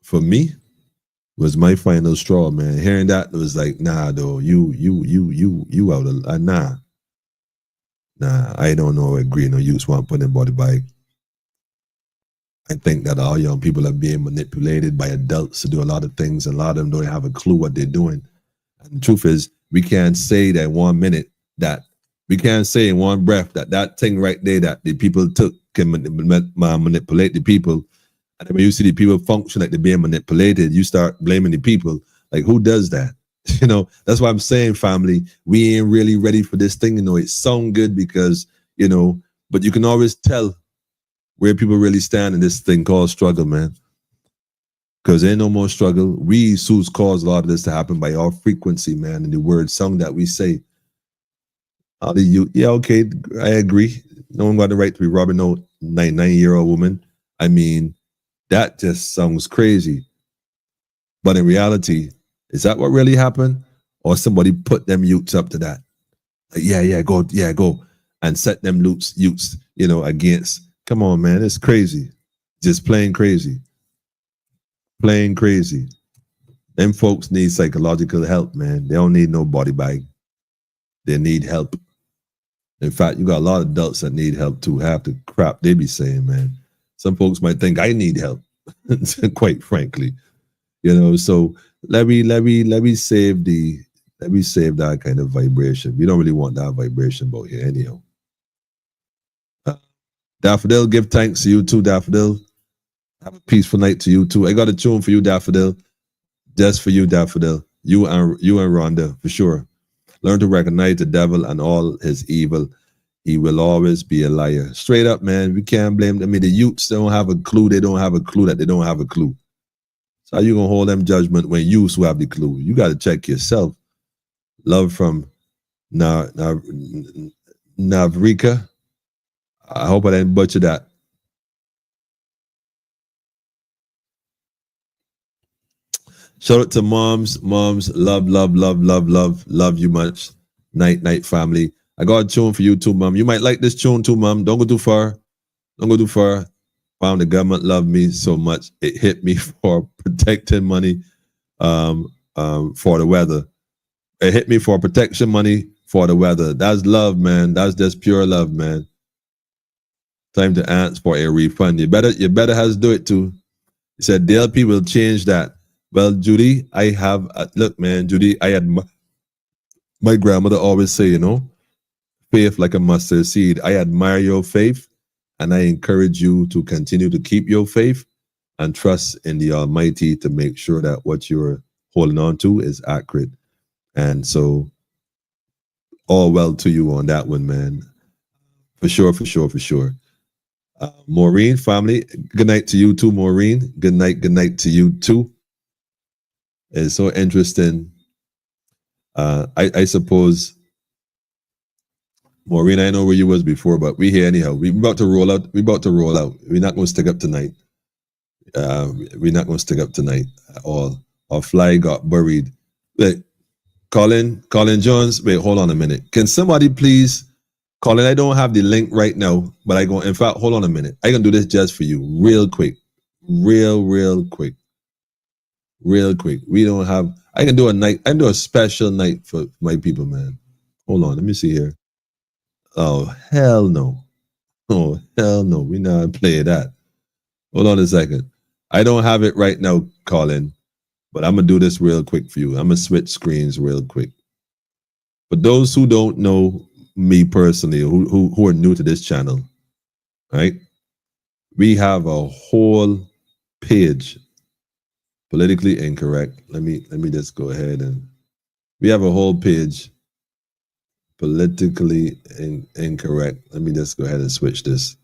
for me, was my final straw, man. Hearing that, it was like, nah, though, you out of, nah, I don't know, agree, no youths want putting in body bag. I think that all young people are being manipulated by adults to do a lot of things, and a lot of them don't have a clue what they're doing. And the truth is, we can't say that 1 minute that we can't say in one breath that thing right there that the people took can manipulate the people. And when you see the people function like they're being manipulated, you start blaming the people. Like, who does that? You know, that's why I'm saying, family, we ain't really ready for this thing. You know, it sounds good because, you know, but you can always tell where people really stand in this thing called struggle, man. Because there ain't no more struggle. We who's caused a lot of this to happen by our frequency, man, and the word song that we say. All the youth, yeah, okay, I agree. No one got the right to be robbing no 9-year-old woman. I mean, that just sounds crazy. But in reality, is that what really happened? Or somebody put them youths up to that? Like, yeah, go. And set them youths, you know, against. Come on, man, it's crazy. Just plain crazy. Plain crazy. Them folks need psychological help, man. They don't need no body bag. They need help. In fact, you got a lot of adults that need help too. Half the crap they be saying, man. Some folks might think I need help, quite frankly. You know, so let me save the Let me save that kind of vibration. We don't really want that vibration about here anyhow. Daffodil, give thanks to you too, Daffodil. Have a peaceful night to you too. I got a tune for you, Daffodil. Just for you, Daffodil. You and Rhonda, for sure. Learn to recognize the devil and all his evil. He will always be a liar. Straight up, man. We can't blame them. I mean, the youths don't have a clue. They don't have a clue that they don't have a clue. So how you gonna hold them judgment when you who have the clue? You got to check yourself. Love from Navrika. I hope I didn't butcher that. Shout out to moms. Moms, love you much. Night, family. I got a tune for you too, mom. You might like this tune too, mom. Don't go too far. Wow, the government loved me so much. It hit me for protecting money for the weather. It hit me for protection money for the weather. That's love, man. That's just pure love, man. Time to ask for a refund. You better has do it too. He said DLP will change that. Well, Judy, I have look, man, Judy. I had my grandmother always say, faith like a mustard seed. I admire your faith, and I encourage you to continue to keep your faith and trust in the Almighty to make sure that what you're holding on to is accurate. And so, all well to you on that one, man. For sure. Maureen, family, good night to you too, Maureen. Good night to you too. It's so interesting. I suppose, Maureen, I know where you was before, but we here anyhow. We about to roll out. We're not going to stick up tonight. We're not going to stick up tonight at all. Our fly got buried. Wait, Colin Jones. Wait, hold on a minute. Can somebody please, Colin? I don't have the link right now, but in fact, hold on a minute. I can do this just for you, real quick, real quick. We don't have. I can do a night. I can do a special night for my people, man. Hold on, let me see here. Oh hell no! We not play that. Hold on a second. I don't have it right now, Colin, but I'm gonna do this real quick for you. I'm gonna switch screens real quick. For those who don't know me personally, who are new to this channel, right? We have a whole page. Politically incorrect. Let me just go ahead and we have a whole page. Politically incorrect. Let me just go ahead and switch this.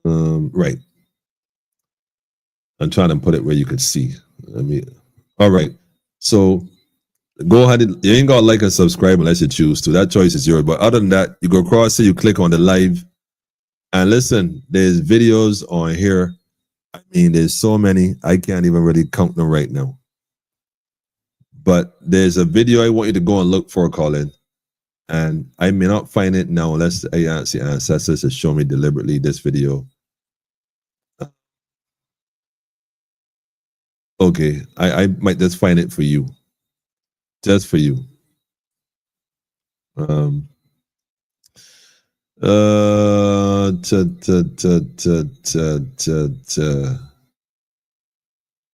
Right. I'm trying to put it where you could see. All right. So go ahead. You ain't got to like and subscribe unless you choose to. That choice is yours. But other than that, you go across here, you click on the live, and listen. There's videos on here. I mean, there's so many, I can't even really count them right now. But there's a video I want you to go and look for, Colin. And I may not find it now unless I ask the ancestors to show me deliberately this video. Okay, I might just find it for you. Just for you.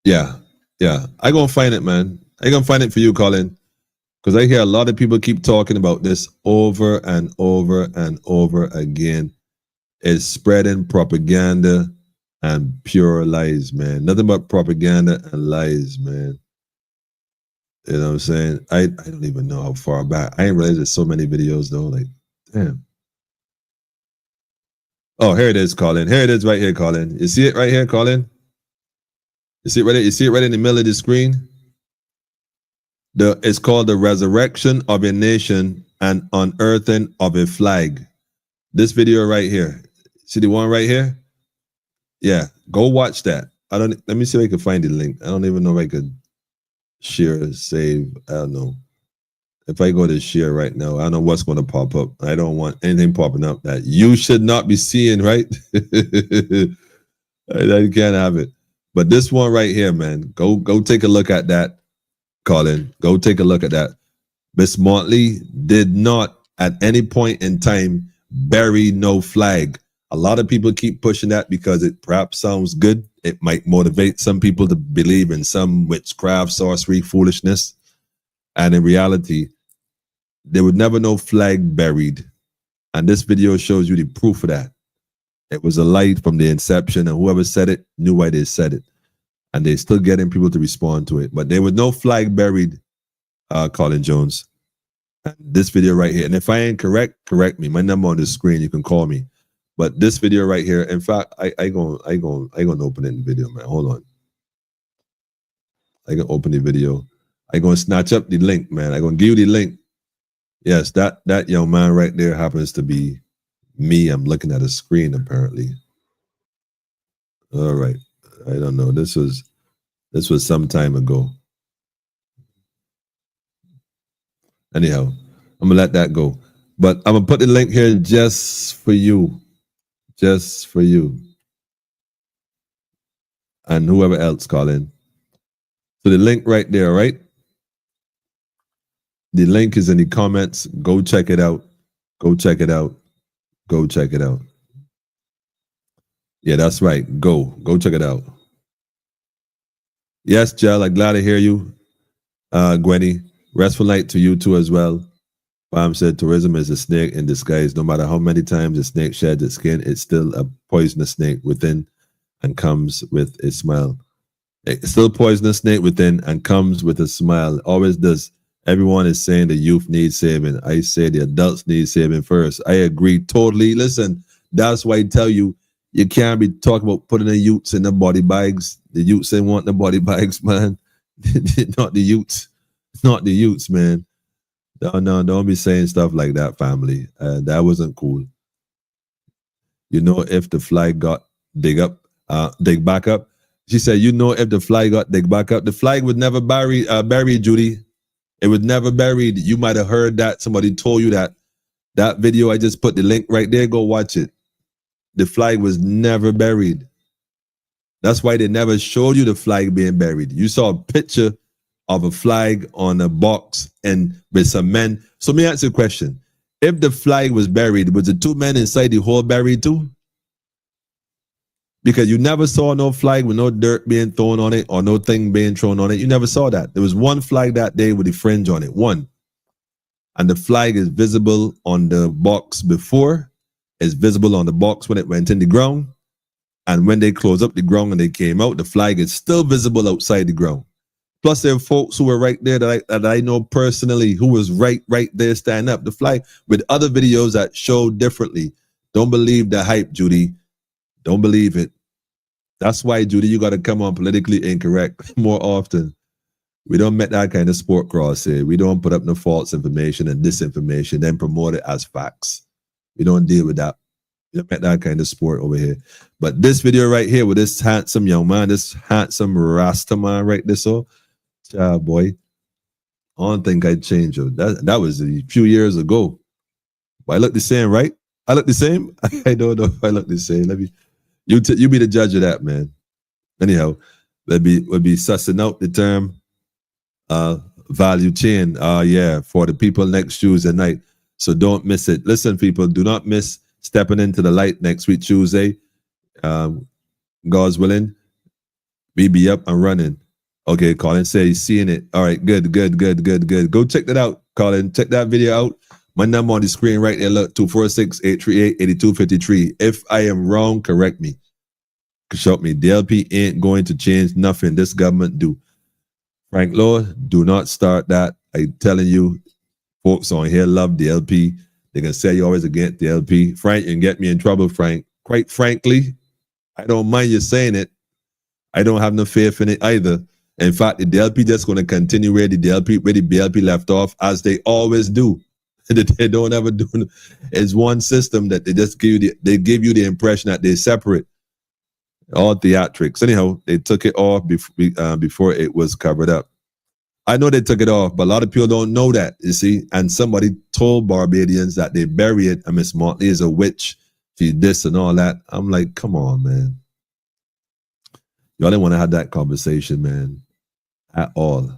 Yeah. I gonna find it, man. I gonna find it for you, Colin, because I hear a lot of people keep talking about this over and over again. It's spreading propaganda and pure lies, man. Nothing but propaganda and lies, man. You know what I'm saying? I don't even know how far back. I didn't realize there's so many videos though. Like, damn. Oh, here it is, Colin. Here it is right here, Colin. You see it right here, Colin? You see it right there? You see it right in the middle of the screen? It's called The Resurrection of a Nation and Unearthing of a Flag. This video right here. See the one right here? Yeah, go watch that. Let me see if I can find the link. I don't even know if I could share, save. I don't know. If I go to share right now, I don't know what's going to pop up. I don't want anything popping up that you should not be seeing, right? I can't have it. But this one right here, man, go take a look at that, Colin. Go take a look at that. Miss Motley did not at any point in time bury no flag. A lot of people keep pushing that because it perhaps sounds good. It might motivate some people to believe in some witchcraft, sorcery, foolishness. And in reality, there would never no flag buried. And this video shows you the proof of that. It was a lie from the inception, and whoever said it knew why they said it. And they're still getting people to respond to it. But there was no flag buried, Colin Jones. And this video right here, and if I ain't correct, correct me. My number on the screen, you can call me. But this video right here, in fact, I gonna open it in the video, man. Hold on. I can open the video. I gonna snatch up the link, man. I gonna give you the link. Yes, that young man right there happens to be me. I'm looking at a screen apparently. All right. I don't know. This was some time ago. Anyhow, I'm gonna let that go. But I'm gonna put the link here just for you. Just for you. And whoever else call in. So the link right there, right? The link is in the comments. Go check it out. Go check it out. Go check it out. Yeah, that's right. Go check it out. Yes, Jel, I'm glad to hear you. Gwenny, restful night to you too as well. Pam said tourism is a snake in disguise. No matter how many times a snake sheds its skin, it's still a poisonous snake within and comes with a smile. It's still poisonous snake within and comes with a smile. Always does. Everyone is saying the youth needs saving. I say the adults need saving first. I agree totally. Listen, that's why I tell you, you can't be talking about putting the youths in the body bags. The youths ain't want the body bags, man. Not the youths. Not the youths, man. No, don't be saying stuff like that, family. That wasn't cool. You know, if the flag got dig back up. She said, you know, if the flag got dig back up, the flag was never buried, Judy. It was never buried. You might have heard that. Somebody told you that. That video, I just put the link right there. Go watch it. The flag was never buried. That's why they never showed you the flag being buried. You saw a picture of a flag on a box and with some men. So let me ask you a question. If the flag was buried, was the two men inside the hole buried too? Because you never saw no flag with no dirt being thrown on it or no thing being thrown on it. You never saw that. There was one flag that day with the fringe on it. One. And the flag is visible on the box before. It's visible on the box when it went in the ground. And when they closed up the ground and they came out, the flag is still visible outside the ground. Plus, there are folks who were right there that I know personally who was right there standing up. The flag with other videos that show differently. Don't believe the hype, Judy. Don't believe it. That's why, Judy, you got to come on politically incorrect more often. We don't make that kind of sport cross here. We don't put up no false information and disinformation, then promote it as facts. We don't deal with that. We don't make that kind of sport over here. But this video right here with this handsome young man, this handsome Rasta man right there, so, boy, I don't think I'd change it. That was a few years ago. But I look the same, right? I look the same? I don't know if I look the same. Let me... You be the judge of that, man. Anyhow, we'll be sussing out the term value chain. Yeah, for the people next Tuesday night. So don't miss it. Listen, people, do not miss stepping into the light next week, Tuesday. God's willing, we be up and running. Okay, Colin say he's seeing it. All right, good. Go check that out, Colin. Check that video out. My number on the screen right there, look, 246-838-8253. If I am wrong, correct me. Shout me. DLP ain't going to change nothing. This government do. Frank Lord, do not start that. I'm telling you, folks on here love DLP. They're going to say you always against DLP. Frank, you can get me in trouble, Frank. Quite frankly, I don't mind you saying it. I don't have no faith in it either. In fact, the DLP just going to continue where the BLP left off, as they always do. They don't ever do. It's one system that they just give you. They give you the impression that they're separate. All theatrics. Anyhow, they took it off before it was covered up. I know they took it off, but a lot of people don't know that. You see, and somebody told Barbadians that they bury it. And Miss Motley is a witch. She's this and all that. I'm like, come on, man. Y'all didn't want to have that conversation, man, at all.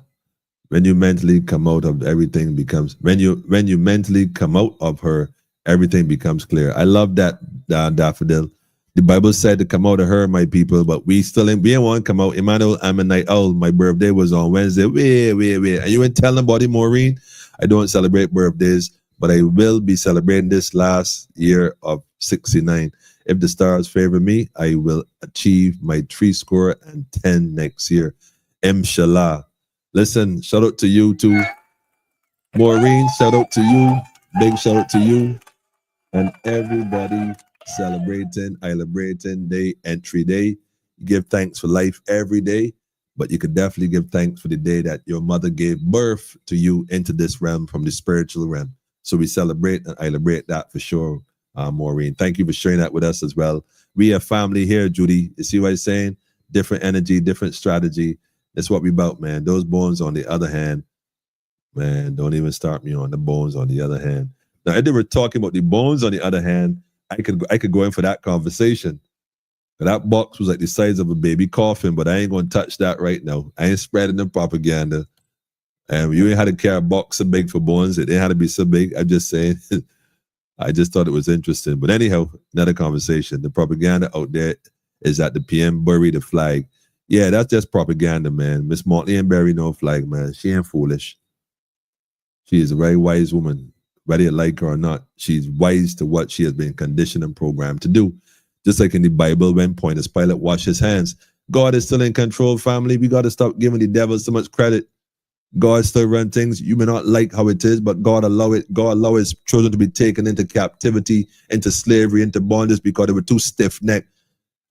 When you mentally come out of everything becomes, when you mentally come out of her, everything becomes clear. I love that, Daffodil. The Bible said to come out of her, my people, but we still ain't being one come out. Emmanuel, I'm a night owl. My birthday was on Wednesday. Wait. And you ain't telling nobody, Maureen, I don't celebrate birthdays, but I will be celebrating this last year of 69. If the stars favor me, I will achieve my 70 next year. Inshallah. Listen, shout out to you too. Maureen, shout out to you. Big shout out to you. And everybody celebrating day, entry day. Give thanks for life every day, but you could definitely give thanks for the day that your mother gave birth to you into this realm from the spiritual realm. So we celebrate and celebrate that for sure, Maureen. Thank you for sharing that with us as well. We have family here, Judy. You see what I'm saying? Different energy, different strategy. That's what we about, man. Those bones on the other hand, man, don't even start me on the bones on the other hand. Now, if they were talking about the bones on the other hand, I could go in for that conversation. That box was like the size of a baby coffin, but I ain't going to touch that right now. I ain't spreading the propaganda. And you ain't had to carry a box so big for bones. It ain't had to be so big. I'm just saying. I just thought it was interesting. But anyhow, another conversation. The propaganda out there is that the PM buried the flag. Yeah, that's just propaganda, man. Miss Motley ain't bury no flag, man. She ain't foolish. She is a very wise woman. Whether you like her or not, she's wise to what she has been conditioned and programmed to do. Just like in the Bible, when Pontius Pilate washed his hands. God is still in control, family. We got to stop giving the devil so much credit. God still run things. You may not like how it is, but God allow it. God allow his children to be taken into captivity, into slavery, into bondage because they were too stiff-necked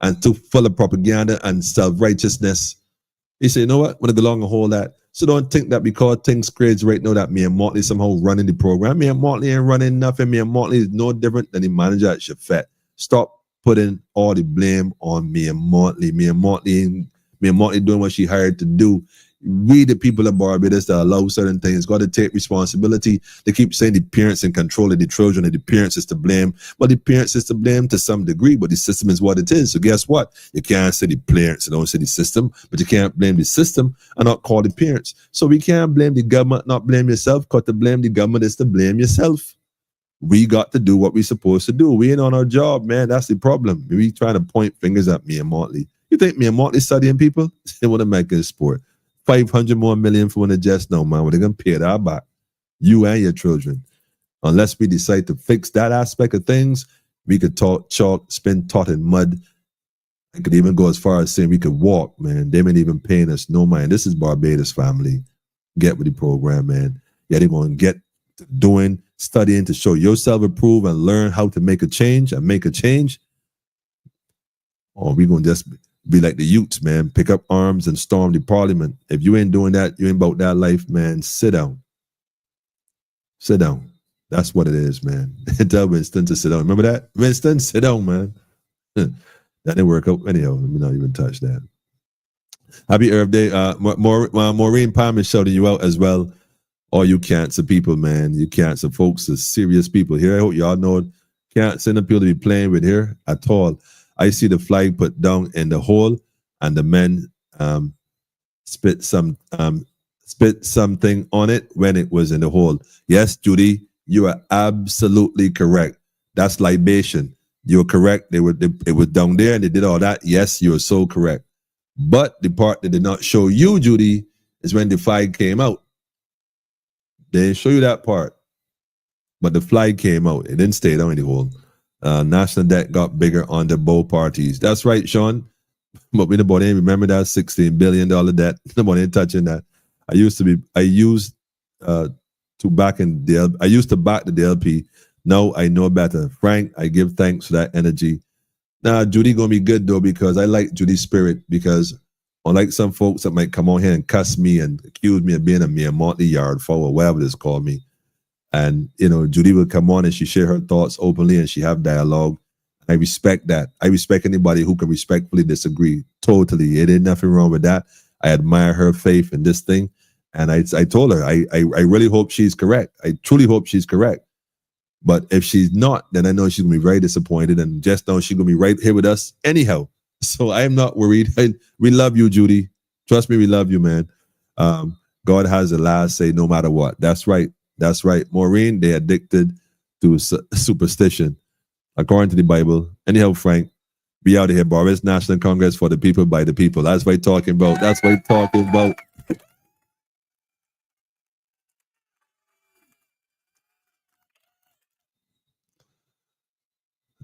and too full of propaganda and self-righteousness. He said, you know what? I'm going to go along and hold that. So don't think that because things crazy right now that me and Motley somehow running the program. Me and Motley ain't running nothing. Me and Motley is no different than the manager at Shafet. Stop putting all the blame on me and Motley. Me and Motley doing what she hired to do. We, the people of Barbados that allow certain things, got to take responsibility. They keep saying the parents in control of the children and the parents is to blame. Well, the parents is to blame to some degree, but the system is what it is. So guess what? You can't say the parents and don't say the system, but you can't blame the system and not call the parents. So we can't blame the government, not blame yourself, because to blame the government is to blame yourself. We got to do what we're supposed to do. We ain't on our job, man. That's the problem. We trying to point fingers at me and Motley. You think me and Motley studying people? They want to make it a sport. 500 more million for one of just now, man. They're going to pay that back. You and your children. Unless we decide to fix that aspect of things, we could talk chalk, spin tot in mud. I could even go as far as saying we could walk, man. They ain't even paying us no mind. This is Barbados, family. Get with the program, man. Yeah, they're going to get to doing, studying to show yourself approved and learn how to make a change and make a change. Or we going to just be like the youths, man. Pick up arms and storm the parliament. If you ain't doing that, you ain't about that life, man. Sit down. Sit down. That's what it is, man. Tell Winston to sit down. Remember that? Winston, sit down, man. That didn't work out. Anyhow, let me not even touch that. Happy Earth Day. Maureen Palm is shouting you out as well. All you cancer people, man. You cancer folks are serious people here. I hope y'all know cancer people to be playing with here at all. I see the flag put down in the hole, and the men spit something on it when it was in the hole. Yes, Judy, you are absolutely correct. That's libation. You're correct. It was down there and they did all that. Yes, you're so correct. But the part that did not show you, Judy, is when the flag came out. They didn't show you that part. But the flag came out. It didn't stay down in the hole. National debt got bigger under both parties. That's right, Sean. But we nobody ain't remember that $16 billion debt. Nobody ain't touching that. I used to back the DLP. Now I know better. Frank, I give thanks for that energy. Nah, Judy gonna be good though, because I like Judy's spirit, because unlike some folks that might come on here and cuss me and accuse me of being a mere Motley yard for or whatever this called me. And, you know, Judy would come on and she share her thoughts openly and she have dialogue. I respect that. I respect anybody who can respectfully disagree. Totally. It ain't nothing wrong with that. I admire her faith in this thing. And I told her, I really hope she's correct. I truly hope she's correct. But if she's not, then I know she's going to be very disappointed. And just know she's going to be right here with us anyhow. So I am not worried. We love you, Judy. Trust me, we love you, man. God has the last say no matter what. That's right. That's right. Maureen, they're addicted to superstition, according to the Bible. Anyhow, Frank, We out of here, Barbados National Congress for the people, by the people. That's what we're talking about. That's what we're talking about.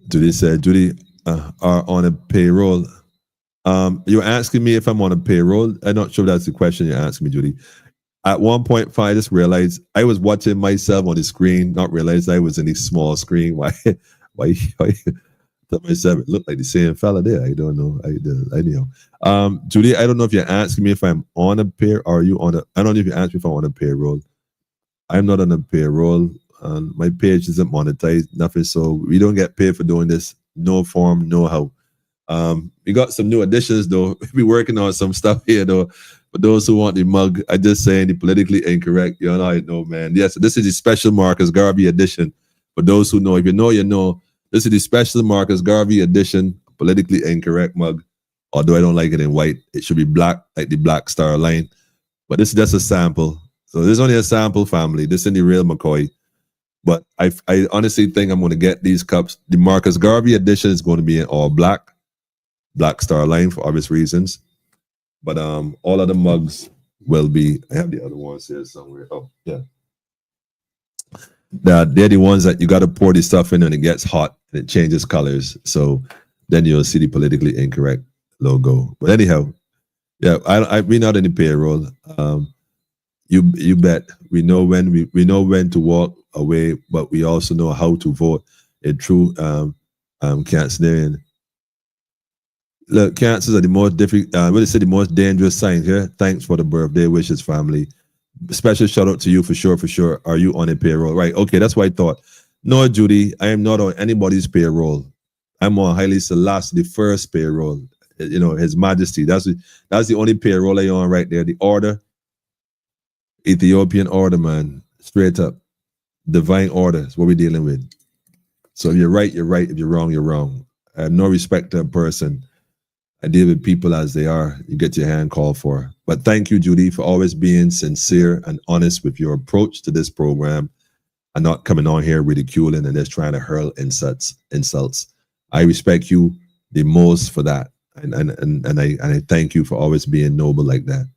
Judy said, Judy are on a payroll. You're asking me if I'm on a payroll. I'm not sure if that's the question you're asking me, Judy. At 1.5, I just realized I was watching myself on the screen, not realize I was in a small screen. Why to myself, it looked like the same fella there. I don't know. I know. Judy, I don't know if you're asking me if I'm on a pay or are you on a, I don't know if you asked me if I'm on a payroll. I'm not on a payroll. My page isn't monetized, nothing. So we don't get paid for doing this. No form, no how. We got some new additions though. We working on some stuff here though. For those who want the mug, I just saying the politically incorrect. You know, I know, man. Yes, this is the special Marcus Garvey edition. For those who know, if you know, you know. This is the special Marcus Garvey edition, politically incorrect mug. Although I don't like it in white, it should be black, like the Black Star Line. But this is just a sample. So this is only a sample, family. This is the real McCoy. But I honestly think I'm going to get these cups. The Marcus Garvey edition is going to be in all black, Black Star Line for obvious reasons. But all of the mugs will be. I have the other ones here somewhere. Oh yeah, they're the ones that you got to pour the stuff in and it gets hot and it changes colors. So then you'll see the politically incorrect logo. But anyhow, yeah, we're not in the payroll. You bet. We know when we know when to walk away, but we also know how to vote. A true Cancerian. Look, cancers are the most difficult. Really say the most dangerous signs here. Thanks for the birthday wishes, family. Special shout out to you for sure. For sure. Are you on a payroll? Right. Okay, that's what I thought. No, Judy, I am not on anybody's payroll. I'm on Haile Selassie, the first payroll. You know, His Majesty. That's the only payroll I on right there. The order, Ethiopian order, man. Straight up. Divine order is what we're dealing with. So if you're right, you're right. If you're wrong, you're wrong. I have no respect to a person. I deal with people as they are. You get your hand called for. But thank you, Judy, for always being sincere and honest with your approach to this program and not coming on here ridiculing and just trying to hurl insults. I respect you the most for that. And I thank you for always being noble like that.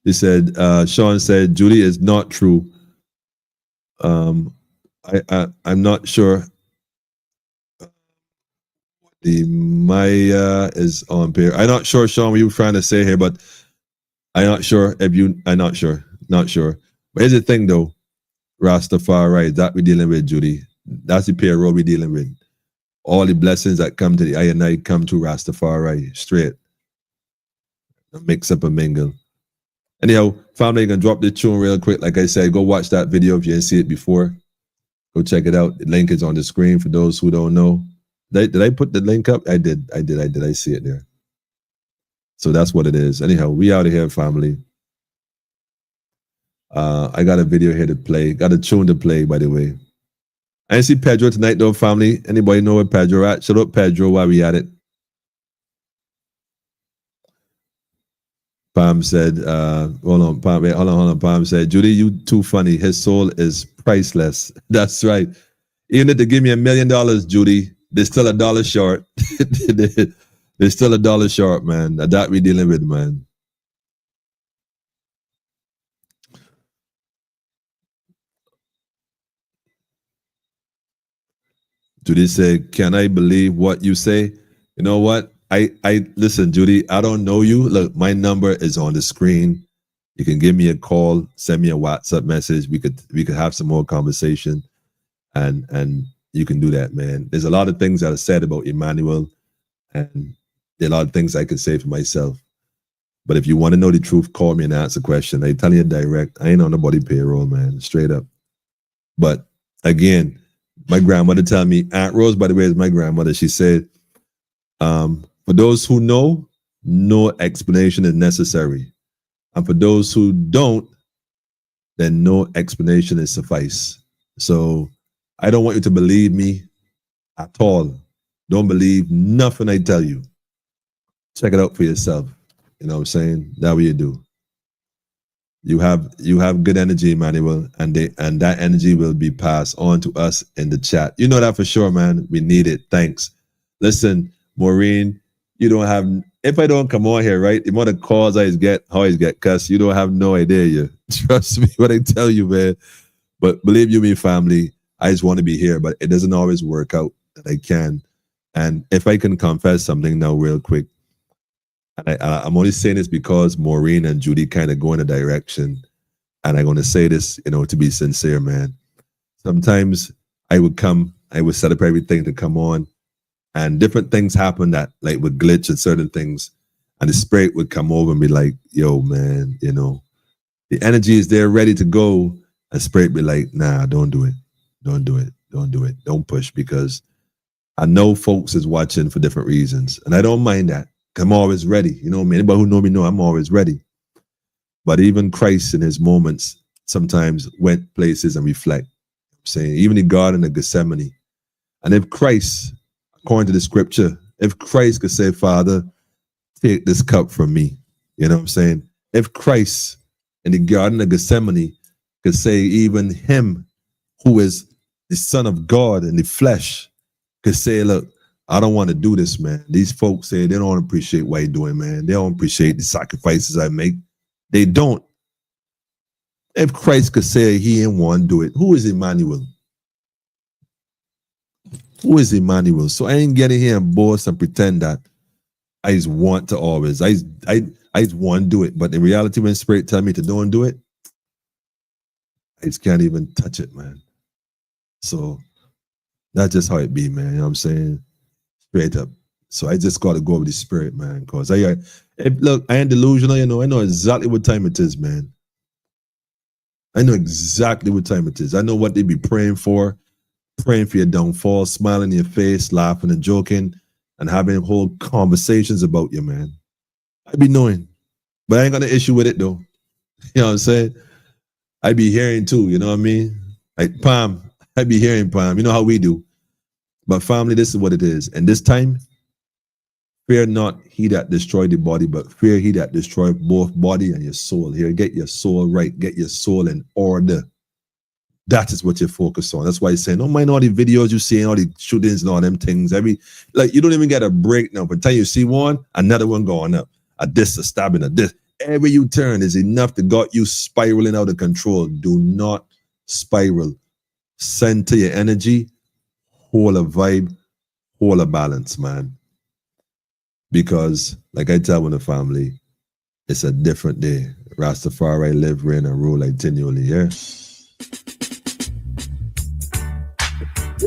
He said, Sean said, Judy is not true. I'm not sure the Maya is on pair. I'm not sure, Sean, what you were trying to say here, but I'm not sure if I'm not sure. Not sure. But here's the thing though, Rastafari, that we're dealing with, Judy. That's the payroll we're dealing with. All the blessings that come to the I come to Rastafari straight. Mix up and mingle. Anyhow, family, gonna drop the tune real quick. Like I said, go watch that video if you didn't see it before. Go check it out. The link is on the screen for those who don't know. Did I put the link up? I did. I see it there. So that's what it is. Anyhow, we out of here, family. I got a video here to play. Got a tune to play, by the way. I didn't see Pedro tonight, though, family. Anybody know where Pedro at? Shut up, Pedro, while we at it. Pam said, hold on, Pam said, Judy, you too funny. His soul is priceless. That's right. Even if they give me $1 million, Judy, they're still $1 short. They're still $1 short, man. That we dealing with, man. Judy said, can I believe what you say? You know what? I listen, Judy, I don't know you. Look, my number is on the screen. You can give me a call, send me a WhatsApp message. We could have some more conversation. And you can do that, man. There's a lot of things that are said about Emmanuel, and there are a lot of things I could say for myself. But if you want to know the truth, call me and ask a question. I tell you direct, I ain't on nobody payroll, man, straight up. But again, my grandmother tell me, Aunt Rose, by the way, is my grandmother. She said, for those who know, no explanation is necessary. And for those who don't, then no explanation is suffice. So I don't want you to believe me at all. Don't believe nothing I tell you. Check it out for yourself. You know what I'm saying? That's what you do. You have good energy, Emmanuel, and that energy will be passed on to us in the chat. You know that for sure, man. We need it. Thanks. Listen, Maureen, you don't have. If I don't come on here, right, the amount of calls I get, how I get cussed, you don't have no idea. You trust me what I tell you, man. But believe you me, family, I just want to be here, but it doesn't always work out that I can. And if I can confess something now, real quick. I'm only saying this because Maureen and Judy kind of go in a direction, and I'm going to say this, to be sincere, man. Sometimes I would set up everything to come on, and different things happen that like would glitch and certain things, and the spirit would come over and be like, yo, man, the energy is there ready to go, and spirit be like, nah, don't do it. Don't do it. Don't do it. Don't push, because I know folks is watching for different reasons, and I don't mind that. I'm always ready. Anybody who know me know I'm always ready. But even Christ in his moments sometimes went places and reflect. I'm saying, even the Garden of Gethsemane. And if Christ, according to the scripture, if Christ could say, Father, take this cup from me, you know what I'm saying? If Christ in the Garden of Gethsemane could say, even him who is the Son of God in the flesh could say, look, I don't want to do this, man. These folks say they don't appreciate what you're doing, man. They don't appreciate the sacrifices I make. They don't. If Christ could say he ain't want to do it, who is Emmanuel? Who is Emmanuel? So I ain't getting here and boast and pretend that I just want to always. I just want to do it. But in reality, when spirit tell me to don't do it, I just can't even touch it, man. So that's just how it be, man. You know what I'm saying? Straight up. So I just got to go with the spirit, man. Because look, I ain't delusional, I know exactly what time it is, man. I know exactly what time it is. I know what they be praying for your downfall, smiling in your face, laughing and joking, and having whole conversations about you, man. I be knowing. But I ain't got an issue with it, though. You know what I'm saying? I be hearing, too, you know what I mean? Like, Pam, I be hearing, Pam. You know how we do. But family, this is what it is. And this time, fear not he that destroyed the body, but fear he that destroyed both body and your soul. Here, get your soul right. Get your soul in order. That is what you focus on. That's why he's saying, don't mind all the videos you see and all the shootings and all them things. You don't even get a break now. By the time you see one, another one going up. A this, a stabbing, a this. Every you turn is enough to got you spiraling out of control. Do not spiral. Center your energy. Hold a vibe, hold a balance, man. Because, like I tell the family, it's a different day. Rastafari live, reign, and rule continually, yeah?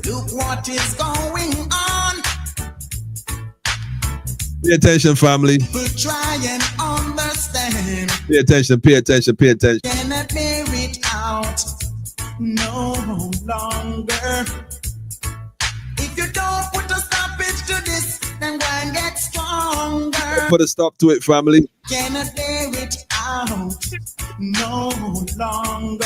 Look what is going on. Pay attention, family. People try and understand. Pay attention, pay attention, pay attention. Cannot bear it out no longer. If you don't put a stoppage to this, then go and get stronger. Put a stop to it, family. Cannot bear it out no longer.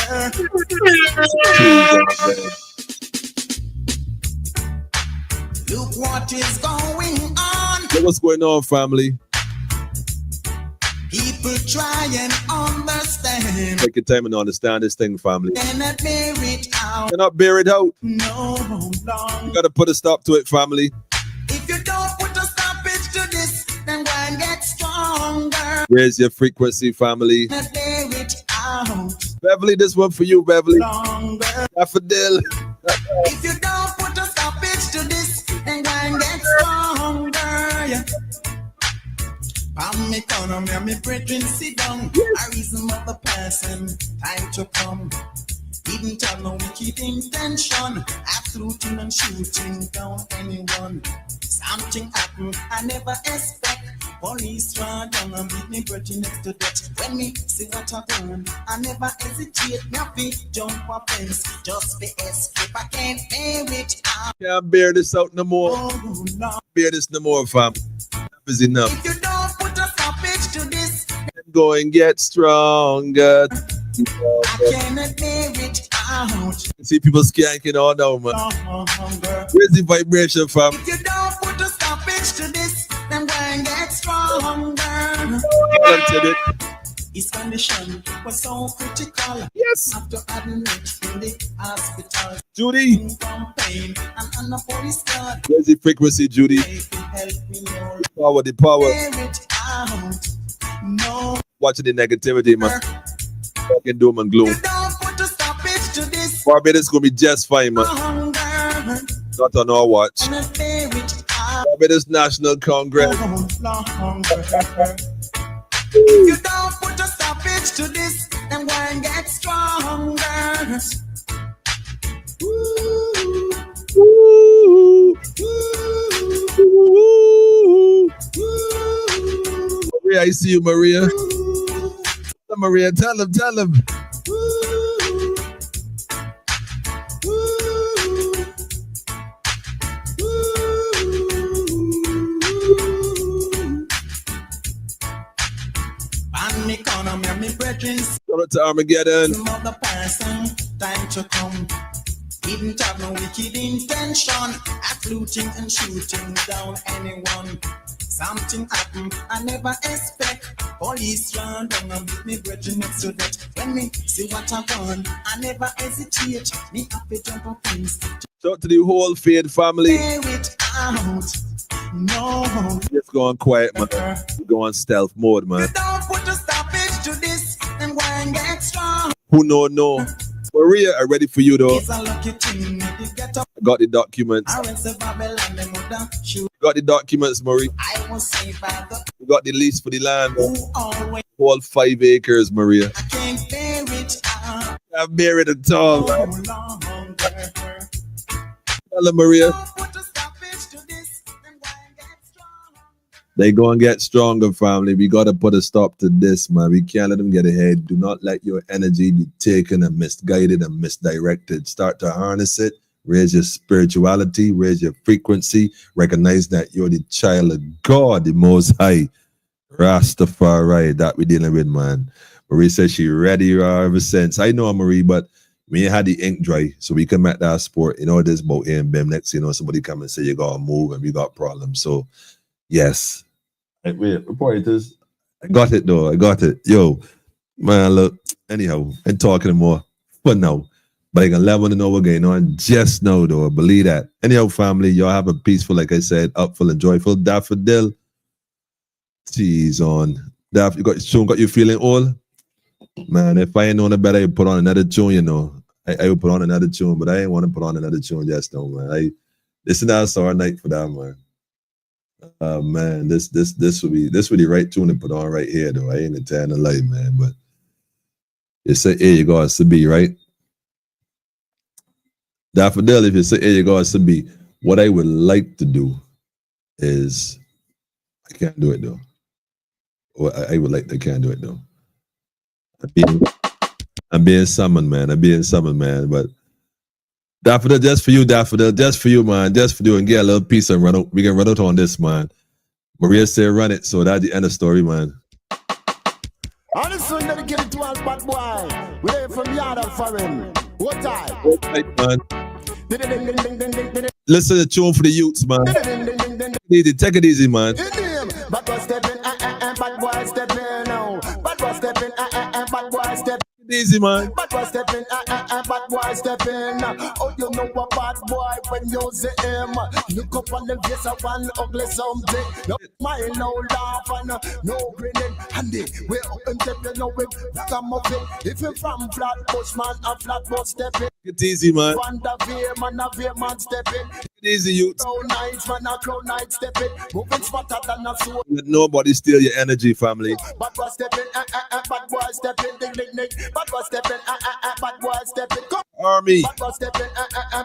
Look what is going on. What's going on, family? People try and understand. Take your time and understand this thing, family. Cannot bear it out. Cannot bear it out. No longer. You gotta put a stop to it, family. If you don't put a stoppage to this, then go and get stronger. Raise your frequency, family. Cannot bear it out. Beverly, this one for you, Beverly. Longer. Daffodil. If you don't put a stoppage to this, then go and get stronger. Yeah. I'm me economy, I'm me brethren sit down. A reasonable person, time to come. Didn't have no wicked intention, absoluting and shooting down anyone. Something happened, I never expect. Police run down and beat me brethren next to death. When me see what happen, I never hesitate. Nothing jump up fence, just be escape. I can't bear it out. Can't bear this out no more. Oh, no. Bear this no more, fam. Enough is enough. If you don't put a stoppage to this, Go and get stronger. I cannot bear it out. See people skanking all now, man. Longer. Where's the vibration, fam? If you don't put a stoppage to this, then go and get stronger. his condition was so critical. Yes. After admit in the hospital, Judy. from pain and under police guard. Where's the frequency, Judy? Help me, Lord. The power. Bear it out. No. Watching the negativity, man. Fucking doom and gloom. You don't put a stoppage to this Barbados gonna be just fine, man. hunger. Not on our watch. And bear it out. Barbados National Congress. If you don't put a stoppage to this, then why get stronger? Ooh. Ooh. Ooh. Maria, I see you, Maria. Maria, tell him. And me corner, me brethren, Shout out to Armageddon. another person, time to come. Didn't have no wicked intention at looting and shooting down anyone. Something happened I never expect. Police run down and beat me brethren next to that. When me see what I want, I never hesitate. Me happy jump on things. Shout out to the whole Fade family. Bear it out. No. Just going quiet, man. Go on stealth mode, man. You don't put a stoppage to this, and why get strong? Who no. Maria, I'm ready for you though. It's a lucky thing you get up. I got the documents. I went to Babylon, them would have shoot. Got the documents, Marie. I was saved by the We got the lease for the land. who always. All 5 acres, Maria. I can't bear it out. I'm buried at all, man. No longer. Tell her, Maria. Don't put a stoppage to this, and why get strong? They go and get stronger, family. We got to put a stop to this, man. We can't let them get ahead. Do not let your energy be taken and misguided and misdirected. Start to harness it. Raise your spirituality. Raise your frequency. Recognize that you're the child of God, the Most High. Rastafari, that we dealing with, man. Marie says she ready ever since. I know Marie, but we ain't had the ink dry, so we can make that sport. You know, this about A and B. Next, you know, somebody come and say you gotta move and we got problems. So, yes. Wait, report it is. I got it though. I got it. Yo, man, look. Anyhow, I'm talking more for now. But I can let one know again. No, and just know though. Believe that. Anyhow, family, y'all have a peaceful, like I said, upful and joyful daffodil. Tease on. You got you feeling old? Man, if I ain't known it better, I would put on another tune, you know. I would put on another tune, but I ain't want to put on another tune just now, man. This is not our night for that, man. Man, this would be the right tune to put on right here, though. I ain't telling a lie, man. But you say A, you got to B, right? Daffodil, if you say A, you got to B. What I would like to do is, I can't do it though. Or I would like to, can't do it though. I'm being summoned, man. But Daffodil, just for you, man. Just for you, and get a little piece and run out. We can run out on this, man. Maria said run it, so that's the end of the story, man. On this one dedicated to all bad boy. We're there from yard and foreign. What time? What type, man? Listen to the tune for the youths, man. Take it easy, man. Bad boy stepping, bad boy stepping now. Bad boy stepping, bad boy stepping. Easy, man. Bad boy stepping, bad boy stepping. Oh, you know a bad boy when you see him. Look up on the face of one ugly something. No smile, no laugh, and no grinning. Handy, we're up and stepping, no whip, come up it. If you're from Flatbush, man, a Flatbush stepping. Get easy, man. Van der Veer, man stepping. Get easy, youths. Crown nights, man, a crown night stepping. Moving smarter than a sword. Let nobody steal your energy, family. Bad boy stepping, bad boy stepping, ding ding ding. Bad boy stepping, bad boy stepping. Come, Army. bad boy stepping,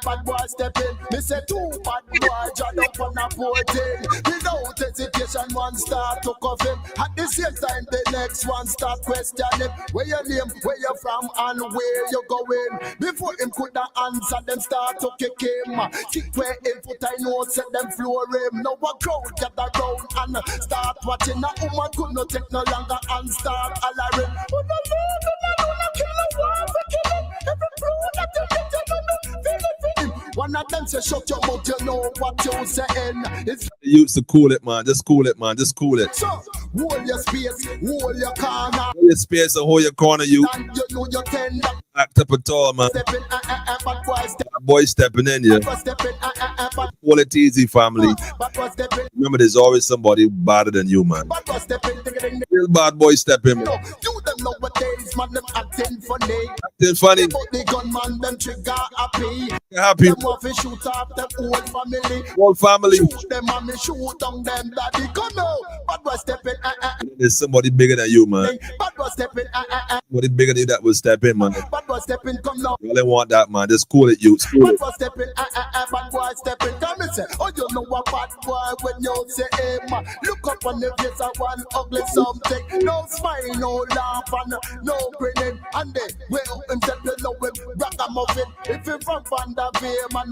bad boy stepping. Me say two bad boy jump up on a boarding. Without hesitation, one start to cuff him. At the same time, the next one start questioning where your name, where you from, and where you going. Before him could answer, them start to kick him. Kick where him foot I know, set them floor him. Now a crowd gather round and start watching. A woman could not take no longer and start hollering. One of them say shut your mouth, you know what you're saying. It's You used to cool it, man. Just cool it, man. Just cool it. So, hold your space, hold your corner. Hold your space and hold your corner, you. And you know you're tender. Act up at all, man. Step in, bad boy step. That boy stepping in, yeah. Step in, Hold it easy, family. bad boy step in. Remember, there's always somebody better than you, man. Bad boy step in. Real bad boy step in, man. No, you them nowadays, man, them acting funny. Acting funny. But the gunman, them trigger happy. Happy. Them want to shoot off them whole family. Whole family. Shoot them and me shoot down them daddy. Come now, bad boy step in. There's somebody bigger than you, man. Bad boy step in. Somebody bigger than you that will step in, man. Bad boy step in, come now. You only want that, man. Just cool it, you. Cool Bad it. boy step in, bad boy step in. Come and say, oh, you know a bad boy when you say, hey, man. Look up on the face of one ugly something. No smile, no laugh, and no grinning. And they will himself, you know him, ragamuffin. If you from Vanderveer, man.